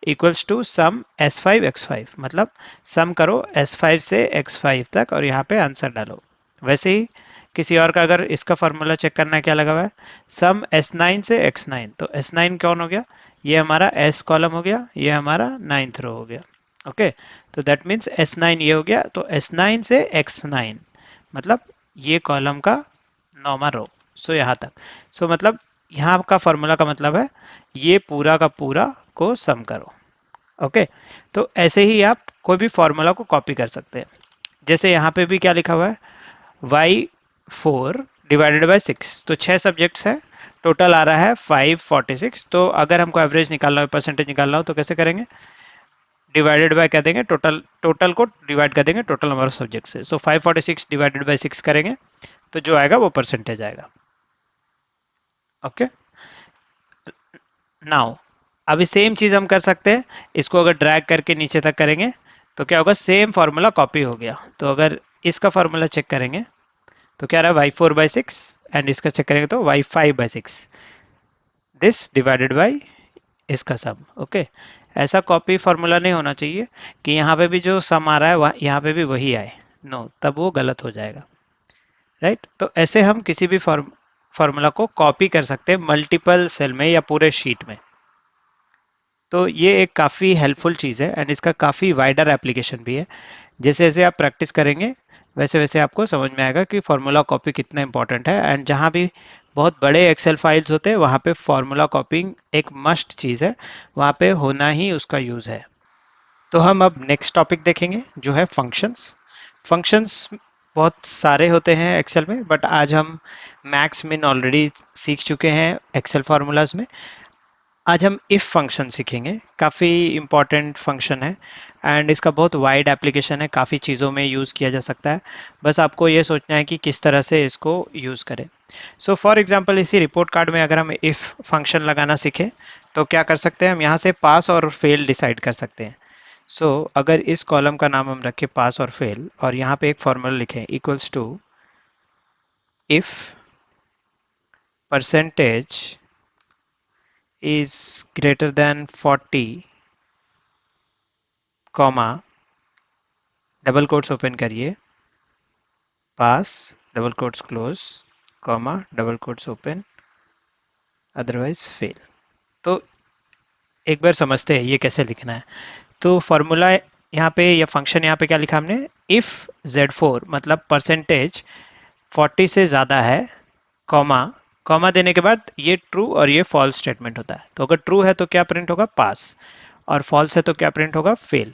equals to some S5 X5, मतलब सम करो S5 से X5 तक और यहाँ पे आंसर डालो। वैसे ही किसी और का अगर इसका फार्मूला चेक करना है, क्या लगा हुआ है, सम S9 से X9, तो S9 कौन हो गया, ये हमारा S कॉलम हो गया, ये हमारा 9th रो हो गया। ओके, तो दैट मीन्स S9 ये हो गया, तो S9 से X9 मतलब ये कॉलम का 9वां रो। सो यहाँ तक, सो मतलब यहाँ का फॉर्मूला का मतलब है ये पूरा का पूरा को सम करो। ओके, तो ऐसे ही आप कोई भी फॉर्मूला को कॉपी कर सकते हैं। जैसे यहाँ पे भी क्या लिखा हुआ है, y4 डिवाइडेड बाय 6, तो 6 सब्जेक्ट्स हैं, टोटल आ रहा है 546। तो अगर हमको एवरेज निकालना हो, परसेंटेज निकालना हो, तो कैसे करेंगे, डिवाइडेड बाय कर देंगे, टोटल को डिवाइड कर देंगे टोटल नंबर ऑफ सब्जेक्ट से। सो 546 डिवाइडेड बाय 6 करेंगे तो जो आएगा वो परसेंटेज आएगा। ओके, नाउ अभी सेम चीज़ हम कर सकते हैं, इसको अगर ड्रैग करके नीचे तक करेंगे तो क्या होगा, सेम फार्मूला कॉपी हो गया। तो अगर इसका फार्मूला चेक करेंगे तो क्या रहा है, y4/6, एंड इसका चेक करेंगे तो y5/6, दिस डिवाइडेड बाई इसका सम। ओके, ऐसा कॉपी फार्मूला नहीं होना चाहिए कि यहाँ पे भी जो सम आ रहा है वह यहाँ पे भी वही आए, नो, तब वो गलत हो जाएगा। राइट, तो ऐसे हम किसी भी फार्मूला को कॉपी कर सकते हैं मल्टीपल सेल में या पूरे शीट में। तो ये एक काफ़ी हेल्पफुल चीज़ है एंड इसका काफ़ी वाइडर एप्लीकेशन भी है। जैसे जैसे आप प्रैक्टिस करेंगे वैसे वैसे आपको समझ में आएगा कि फार्मूला कॉपी कितना इंपॉर्टेंट है, एंड जहाँ भी बहुत बड़े एक्सेल फाइल्स होते हैं वहाँ पे फार्मूला कॉपिंग एक मस्ट चीज़ है, वहाँ पे होना ही उसका यूज़ है। तो हम अब नेक्स्ट टॉपिक देखेंगे जो है फंक्शंस। फंक्शंस बहुत सारे होते हैं एक्सेल में, बट आज हम मैक्स मिन ऑलरेडी सीख चुके हैं एक्सेल फार्मूलाज में। आज हम इफ़ फंक्शन सीखेंगे, काफ़ी इम्पॉर्टेंट फंक्शन है एंड इसका बहुत वाइड एप्लीकेशन है, काफ़ी चीज़ों में यूज़ किया जा सकता है। बस आपको ये सोचना है कि किस तरह से इसको यूज़ करें। सो फॉर एग्जांपल इसी रिपोर्ट कार्ड में अगर हम इफ़ फंक्शन लगाना सीखें तो क्या कर सकते हैं, हम यहाँ से पास और फेल डिसाइड कर सकते हैं। अगर इस कॉलम का नाम हम रखें पास और फेल और यहाँ पे एक फॉर्मूला लिखें, equals to if percentage is greater than 40, comma, double quotes open करिए, pass, double quotes close, comma, double quotes open, otherwise fail. तो एक बार समझते हैं ये कैसे लिखना है। तो फॉर्मूला यहाँ पे या फंक्शन यहाँ पे क्या लिखा हमने, इफ़ Z4 मतलब परसेंटेज 40 से ज़्यादा है, कॉमा, कॉमा देने के बाद ये ट्रू और ये फॉल्स स्टेटमेंट होता है। तो अगर ट्रू है तो क्या प्रिंट होगा, पास, और फॉल्स है तो क्या प्रिंट होगा, फेल।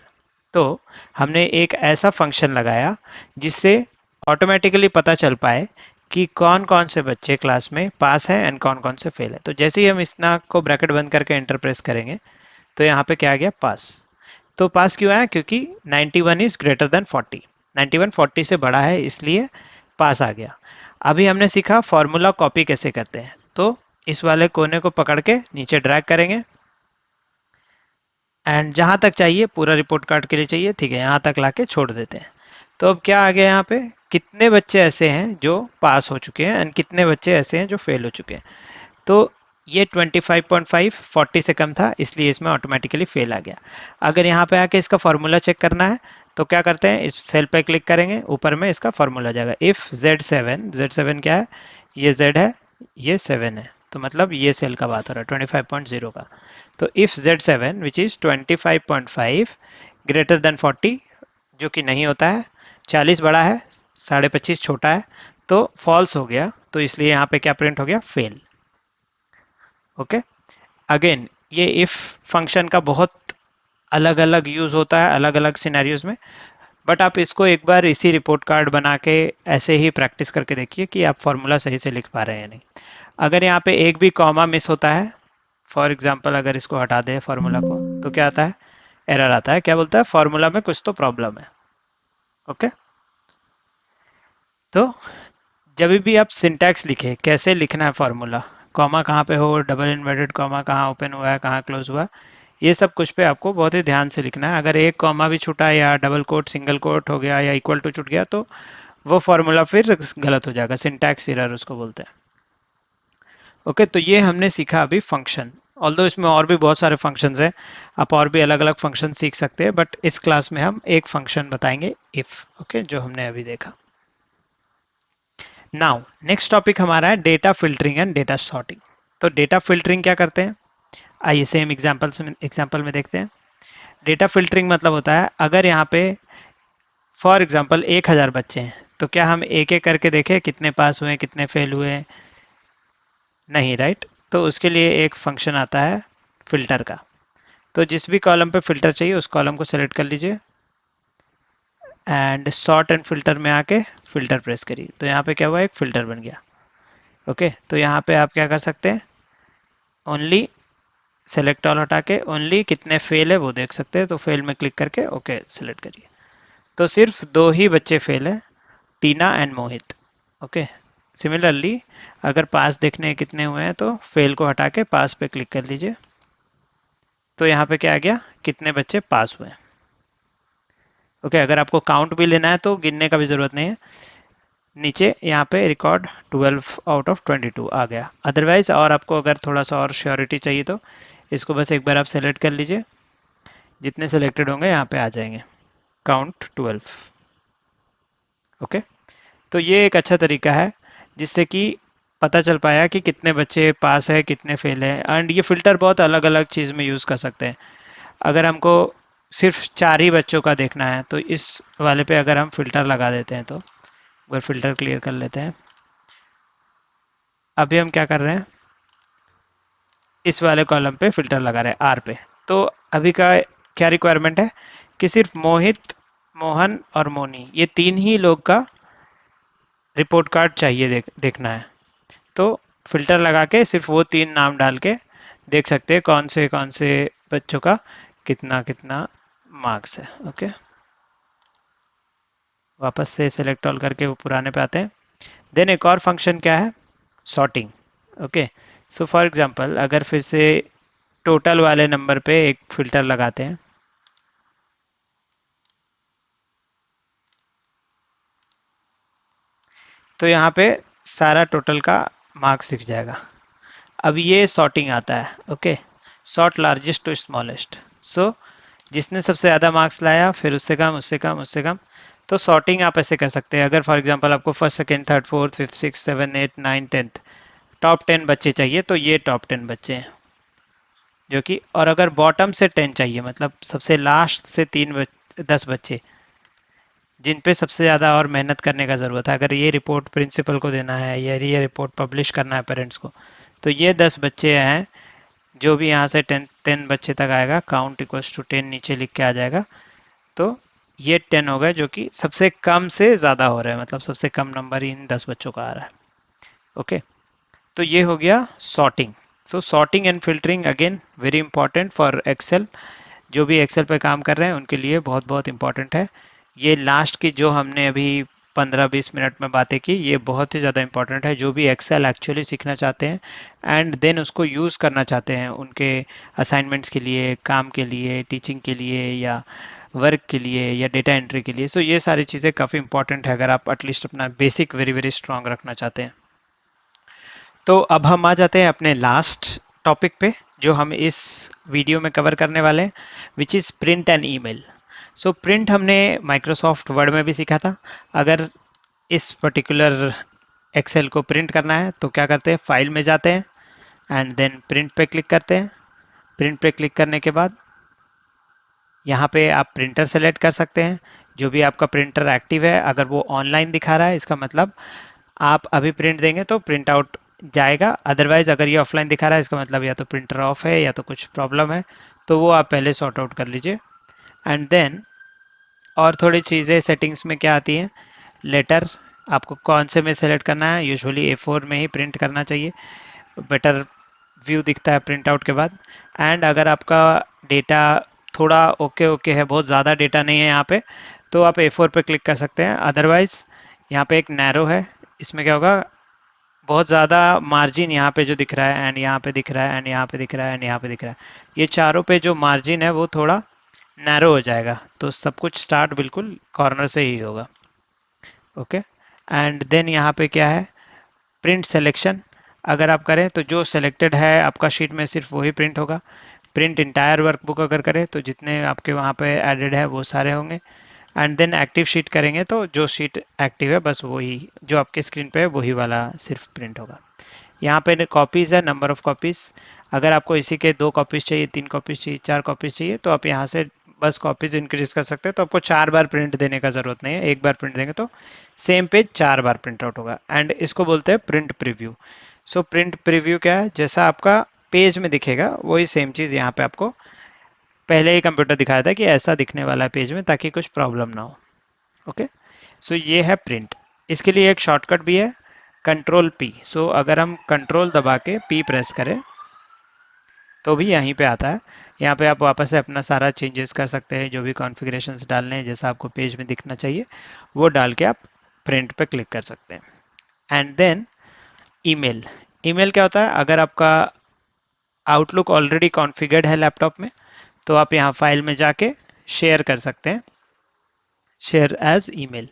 तो हमने एक ऐसा फंक्शन लगाया जिससे ऑटोमेटिकली पता चल पाए कि कौन कौन से बच्चे क्लास में पास हैं एंड कौन कौन से फेल है। तो जैसे ही हम इस ना को ब्रैकेट बंद करके एंटर प्रेस करेंगे तो यहाँ पे क्या आ गया, पास। तो पास क्यों आया, क्योंकि 91 इज ग्रेटर देन 40, 91 40 से बड़ा है इसलिए पास आ गया। अभी हमने सीखा फॉर्मूला कॉपी कैसे करते हैं। तो इस वाले कोने को पकड़ के नीचे ड्रैग करेंगे एंड जहाँ तक चाहिए, पूरा रिपोर्ट कार्ड के लिए चाहिए, ठीक है, यहाँ तक लाके छोड़ देते हैं। तो अब क्या आ गया, यहाँ पे कितने बच्चे ऐसे हैं जो पास हो चुके हैं एंड कितने बच्चे ऐसे हैं जो फेल हो चुके हैं। तो ये 25.5 40 से कम था, इसलिए इसमें ऑटोमेटिकली फेल आ गया। अगर यहाँ पे आके इसका फॉर्मूला चेक करना है तो क्या करते हैं, इस सेल पे क्लिक करेंगे, ऊपर में इसका फॉर्मूला आ जाएगा। इफ़ Z7 क्या है, ये Z है, ये 7 है, तो मतलब ये सेल का बात हो रहा है 25.0 का। तो if Z7 which is 25.5 greater than 40, जो कि नहीं होता है, 40 बड़ा है, 25.5 छोटा है, तो फॉल्स हो गया, तो इसलिए यहाँ पे क्या प्रिंट हो गया, फेल। ओके। अगेन ये इफ़ फंक्शन का बहुत अलग अलग यूज़ होता है अलग अलग सिनेरियोज में, बट आप इसको एक बार इसी रिपोर्ट कार्ड बना के ऐसे ही प्रैक्टिस करके देखिए कि आप फॉर्मूला सही से लिख पा रहे हैं या नहीं। अगर यहाँ पे एक भी कॉमा मिस होता है, फॉर एग्जांपल अगर इसको हटा दें फॉर्मूला को, तो क्या आता है, एरर आता है, क्या बोलता है, फॉर्मूला में कुछ तो प्रॉब्लम है। ओके। तो जब भी आप सिंटैक्स लिखें, कैसे लिखना है फॉर्मूला, कॉमा कहाँ पे हो, डबल इन्वर्टेड कॉमा कहाँ ओपन हुआ है, कहाँ क्लोज हुआ है, ये सब कुछ पे आपको बहुत ही ध्यान से लिखना है। अगर एक कॉमा भी छूटा या डबल कोट सिंगल कोट हो गया या इक्वल टू छूट गया, तो वो फॉर्मूला फिर गलत हो जाएगा, सिंटैक्स एरर उसको बोलते हैं। ओके, तो ये हमने सीखा अभी फंक्शन। ऑल्दो इसमें और भी बहुत सारे फंक्शंस हैं, आप और भी अलग अलग फंक्शन सीख सकते हैं, बट इस क्लास में हम एक फंक्शन बताएंगे, इफ़। ओके, जो हमने अभी देखा। नाउ नेक्स्ट टॉपिक हमारा है data filtering and data sorting. तो डेटा फिल्टरिंग क्या करते हैं, आइए सेम एग्जांपल में देखते हैं। डेटा फिल्टरिंग मतलब होता है, अगर यहाँ पे फॉर एग्जांपल 1000 बच्चे हैं, तो क्या हम एक एक करके देखें कितने पास हुए कितने फेल हुए, नहीं, राइट। तो उसके लिए एक फंक्शन आता है फिल्टर का। तो जिस भी कॉलम पे फिल्टर चाहिए उस कॉलम को सेलेक्ट कर लीजिए एंड सॉर्ट एंड फिल्टर में आके फिल्टर प्रेस करिए, तो यहाँ पे क्या हुआ, एक फिल्टर बन गया। ओके, तो यहाँ पे आप क्या कर सकते हैं, ओनली सेलेक्ट ऑल हटा के ओनली कितने फेल है वो देख सकते हैं, तो फेल में क्लिक करके ओके सेलेक्ट करिए। तो सिर्फ दो ही बच्चे फेल हैं, टीना एंड मोहित। ओके। सिमिलरली अगर पास देखने हैं कितने हुए हैं, तो फेल को हटा के पास पे क्लिक कर लीजिए, तो यहाँ पे क्या आ गया, कितने बच्चे पास हुए हैं। ओके, अगर आपको काउंट भी लेना है तो गिनने का भी ज़रूरत नहीं है, नीचे यहाँ पे रिकॉर्ड 12 आउट ऑफ 22 आ गया। अदरवाइज और आपको अगर थोड़ा सा और श्योरिटी चाहिए तो इसको बस एक बार आप सेलेक्ट कर लीजिए, जितने सेलेक्टेड होंगे यहाँ पे आ जाएंगे, काउंट 12। ओके। तो ये एक अच्छा तरीका है जिससे कि पता चल पाया कि कितने बच्चे पास है कितने फेल है। एंड ये फ़िल्टर बहुत अलग अलग चीज़ में यूज़ कर सकते हैं। अगर हमको सिर्फ 4 ही बच्चों का देखना है, तो इस वाले पे अगर हम फ़िल्टर लगा देते हैं, तो अगर फ़िल्टर क्लियर कर लेते हैं, अभी हम क्या कर रहे हैं, इस वाले कॉलम पे फ़िल्टर लगा रहे हैं आर पे। तो अभी का क्या रिक्वायरमेंट है कि सिर्फ मोहित, मोहन और मोनी, ये तीन ही लोग का रिपोर्ट कार्ड चाहिए, देखना है। तो फिल्टर लगा के सिर्फ वो तीन नाम डाल के देख सकते हैं कौन से बच्चों का कितना कितना मार्क्स है। ओके, वापस से सेलेक्ट ऑल करके वो पुराने पे आते हैं। देन एक और फंक्शन क्या है, sorting. Okay, so for example अगर फिर से टोटल वाले नंबर पे एक फिल्टर लगाते हैं, तो यहाँ पे सारा टोटल का मार्क्स दिख जाएगा। अब ये सॉर्टिंग आता है। Okay, sort largest to smallest. So जिसने सबसे ज़्यादा मार्क्स लाया, फिर उससे कम, उससे कम, उससे कम। तो सॉर्टिंग आप ऐसे कर सकते हैं, अगर फॉर एग्जांपल आपको first second third fourth fifth six seven eight nine tenth top 10 बच्चे चाहिए, तो ये टॉप 10 बच्चे हैं जो कि, और अगर बॉटम से 10 चाहिए, मतलब सबसे लास्ट से 10 बच्चे जिन पे सबसे ज़्यादा और मेहनत करने का ज़रूरत है, अगर ये रिपोर्ट प्रिंसिपल को देना है या ये रिपोर्ट पब्लिश करना है पेरेंट्स को, तो ये 10 बच्चे हैं, जो भी यहाँ से 10 बच्चे तक आएगा, काउंट इक्वल्स टू 10 नीचे लिख के आ जाएगा, तो ये 10 हो गए जो कि सबसे कम से ज़्यादा हो रहे हैं, मतलब सबसे कम नंबर इन 10 बच्चों का आ रहा है। ओके, तो ये हो गया sorting. So sorting and filtering again very important for Excel, जो भी एक्सेल पे काम कर रहे हैं उनके लिए बहुत बहुत इंपॉर्टेंट है। ये लास्ट की जो हमने अभी 15-20 मिनट में बातें की, ये बहुत ही ज़्यादा इंपॉर्टेंट है, जो भी एक्सेल एक्चुअली सीखना चाहते हैं एंड देन उसको यूज़ करना चाहते हैं उनके असाइनमेंट्स के लिए, काम के लिए, टीचिंग के लिए या वर्क के लिए या डेटा एंट्री के लिए। सो ये सारी चीज़ें काफ़ी इंपॉर्टेंट है अगर आप एटलीस्ट अपना बेसिक वेरी वेरी स्ट्रांग रखना चाहते हैं। तो अब हम आ जाते हैं अपने लास्ट टॉपिक पे जो हम इस वीडियो में कवर करने वाले हैं, which is print and email. So print हमने माइक्रोसॉफ्ट वर्ड में भी सीखा था। अगर इस पर्टिकुलर एक्सेल को प्रिंट करना है तो क्या करते हैं, फाइल में जाते हैं एंड देन प्रिंट पे क्लिक करते हैं। प्रिंट पे क्लिक करने के बाद यहाँ पे आप प्रिंटर सेलेक्ट कर सकते हैं। जो भी आपका प्रिंटर एक्टिव है, अगर वो ऑनलाइन दिखा रहा है इसका मतलब आप अभी प्रिंट देंगे तो प्रिंट आउट जाएगा। अदरवाइज अगर ये ऑफलाइन दिखा रहा है इसका मतलब या तो प्रिंटर ऑफ है या तो कुछ प्रॉब्लम है, तो वो आप पहले सॉर्ट आउट कर लीजिए। एंड देन और थोड़ी चीज़ें सेटिंग्स में क्या आती हैं, लेटर आपको कौन से में सेलेक्ट करना है। यूजुअली A4 में ही प्रिंट करना चाहिए, बेटर व्यू दिखता है प्रिंट आउट के बाद। एंड अगर आपका डेटा थोड़ा ओके ओके है, बहुत ज़्यादा डेटा नहीं है यहाँ पे, तो आप A4 पे क्लिक कर सकते हैं। अदरवाइज़ यहाँ पे एक नैरो है, इसमें क्या होगा, बहुत ज़्यादा मार्जिन यहाँ पे जो दिख रहा है एंड यहाँ पे दिख रहा है एंड यहाँ पे दिख रहा है एंड यहाँ पे दिख रहा है, ये चारों पे जो मार्जिन है वो थोड़ा नैरो हो जाएगा। तो सब कुछ स्टार्ट बिल्कुल कॉर्नर से ही होगा। ओके, एंड देन यहाँ पे क्या है, प्रिंट सिलेक्शन अगर आप करें तो जो सिलेक्टेड है आपका शीट में सिर्फ वही प्रिंट होगा। प्रिंट इंटायर वर्कबुक अगर करें तो जितने आपके वहाँ पे एडेड है वो सारे होंगे। एंड देन एक्टिव शीट करेंगे तो जो शीट एक्टिव है बस वही, जो आपके स्क्रीन पे है वही वाला सिर्फ प्रिंट होगा। यहाँ पे कॉपीज़ है, नंबर ऑफ़ कॉपीज़। अगर आपको इसी के 2 कॉपीज़ चाहिए, 3 कॉपीज़ चाहिए, 4 कॉपीज़ चाहिए, तो आप यहाँ से बस कॉपीज़ इंक्रीज कर सकते हैं। तो आपको 4 बार प्रिंट देने का ज़रूरत नहीं है, एक बार प्रिंट देंगे तो सेम पेज 4 बार प्रिंट आउट होगा। एंड इसको बोलते हैं print preview. So print preview क्या है, जैसा आपका पेज में दिखेगा वही सेम चीज़ यहाँ पे आपको पहले ही कंप्यूटर दिखाया था कि ऐसा दिखने वाला है पेज में, ताकि कुछ प्रॉब्लम ना हो। ओके, सो ये है प्रिंट। इसके लिए एक शॉर्टकट भी है, कंट्रोल पी। सो अगर हम कंट्रोल दबा के पी प्रेस करें तो भी यहीं पे आता है। यहाँ पे आप वापस से अपना सारा चेंजेस कर सकते हैं, जो भी कॉन्फ़िगरेशंस डालने हैं, जैसा आपको पेज में दिखना चाहिए वो डाल के आप प्रिंट पे क्लिक कर सकते हैं। And then email. ईमेल क्या होता है, अगर आपका आउटलुक ऑलरेडी कॉन्फ़िगर्ड है लैपटॉप में तो आप यहाँ फाइल में जाके शेयर कर सकते हैं, शेयर एज ईमेल।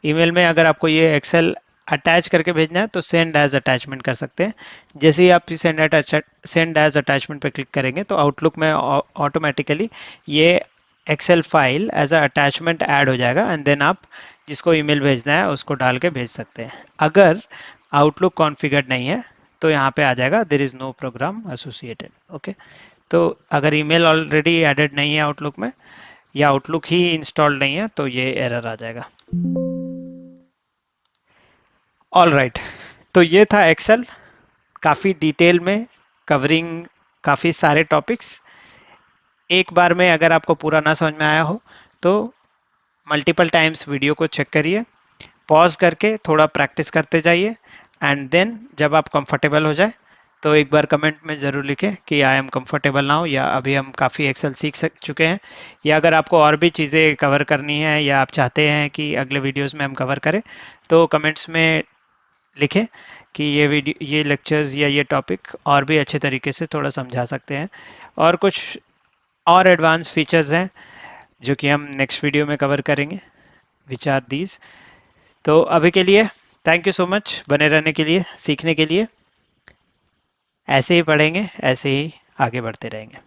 ईमेल में अगर आपको ये एक्सेल अटैच करके भेजना है तो सेंड एज अटैचमेंट कर सकते हैं। जैसे ही आप सेंड एज अटैचमेंट पर क्लिक करेंगे तो आउटलुक में ऑटोमेटिकली ये Excel file as a attachment add हो जाएगा। एंड देन आप जिसको ईमेल भेजना है उसको डाल के भेज सकते हैं। अगर आउटलुक कॉन्फ़िगर्ड नहीं है तो यहाँ पे आ जाएगा there is no program associated. Okay, तो अगर ईमेल ऑलरेडी एडेड नहीं है आउटलुक में या आउटलुक ही इंस्टॉल्ड नहीं है तो ये एरर आ जाएगा। ऑल राइट, तो ये था एक्सेल, काफ़ी डिटेल में कवरिंग काफ़ी सारे टॉपिक्स। एक बार में अगर आपको पूरा ना समझ में आया हो तो मल्टीपल टाइम्स वीडियो को चेक करिए, पॉज करके थोड़ा प्रैक्टिस करते जाइए। एंड देन जब आप कंफर्टेबल हो जाए तो एक बार कमेंट में ज़रूर लिखें कि आई एम कंफर्टेबल नाउ, या अभी हम काफ़ी एक्सेल चुके हैं। या अगर आपको और भी चीज़ें कवर करनी है या आप चाहते हैं कि अगले वीडियोस में हम कवर करें तो कमेंट्स में लिखें कि ये वीडियो, ये लेक्चर्स या ये टॉपिक और भी अच्छे तरीके से थोड़ा समझा सकते हैं। और कुछ और एडवांस फीचर्स हैं जो कि हम नेक्स्ट वीडियो में कवर करेंगे, विच आर दीज। तो अभी के लिए थैंक यू सो मच बने रहने के लिए, सीखने के लिए। ऐसे ही पढ़ेंगे, ऐसे ही आगे बढ़ते रहेंगे।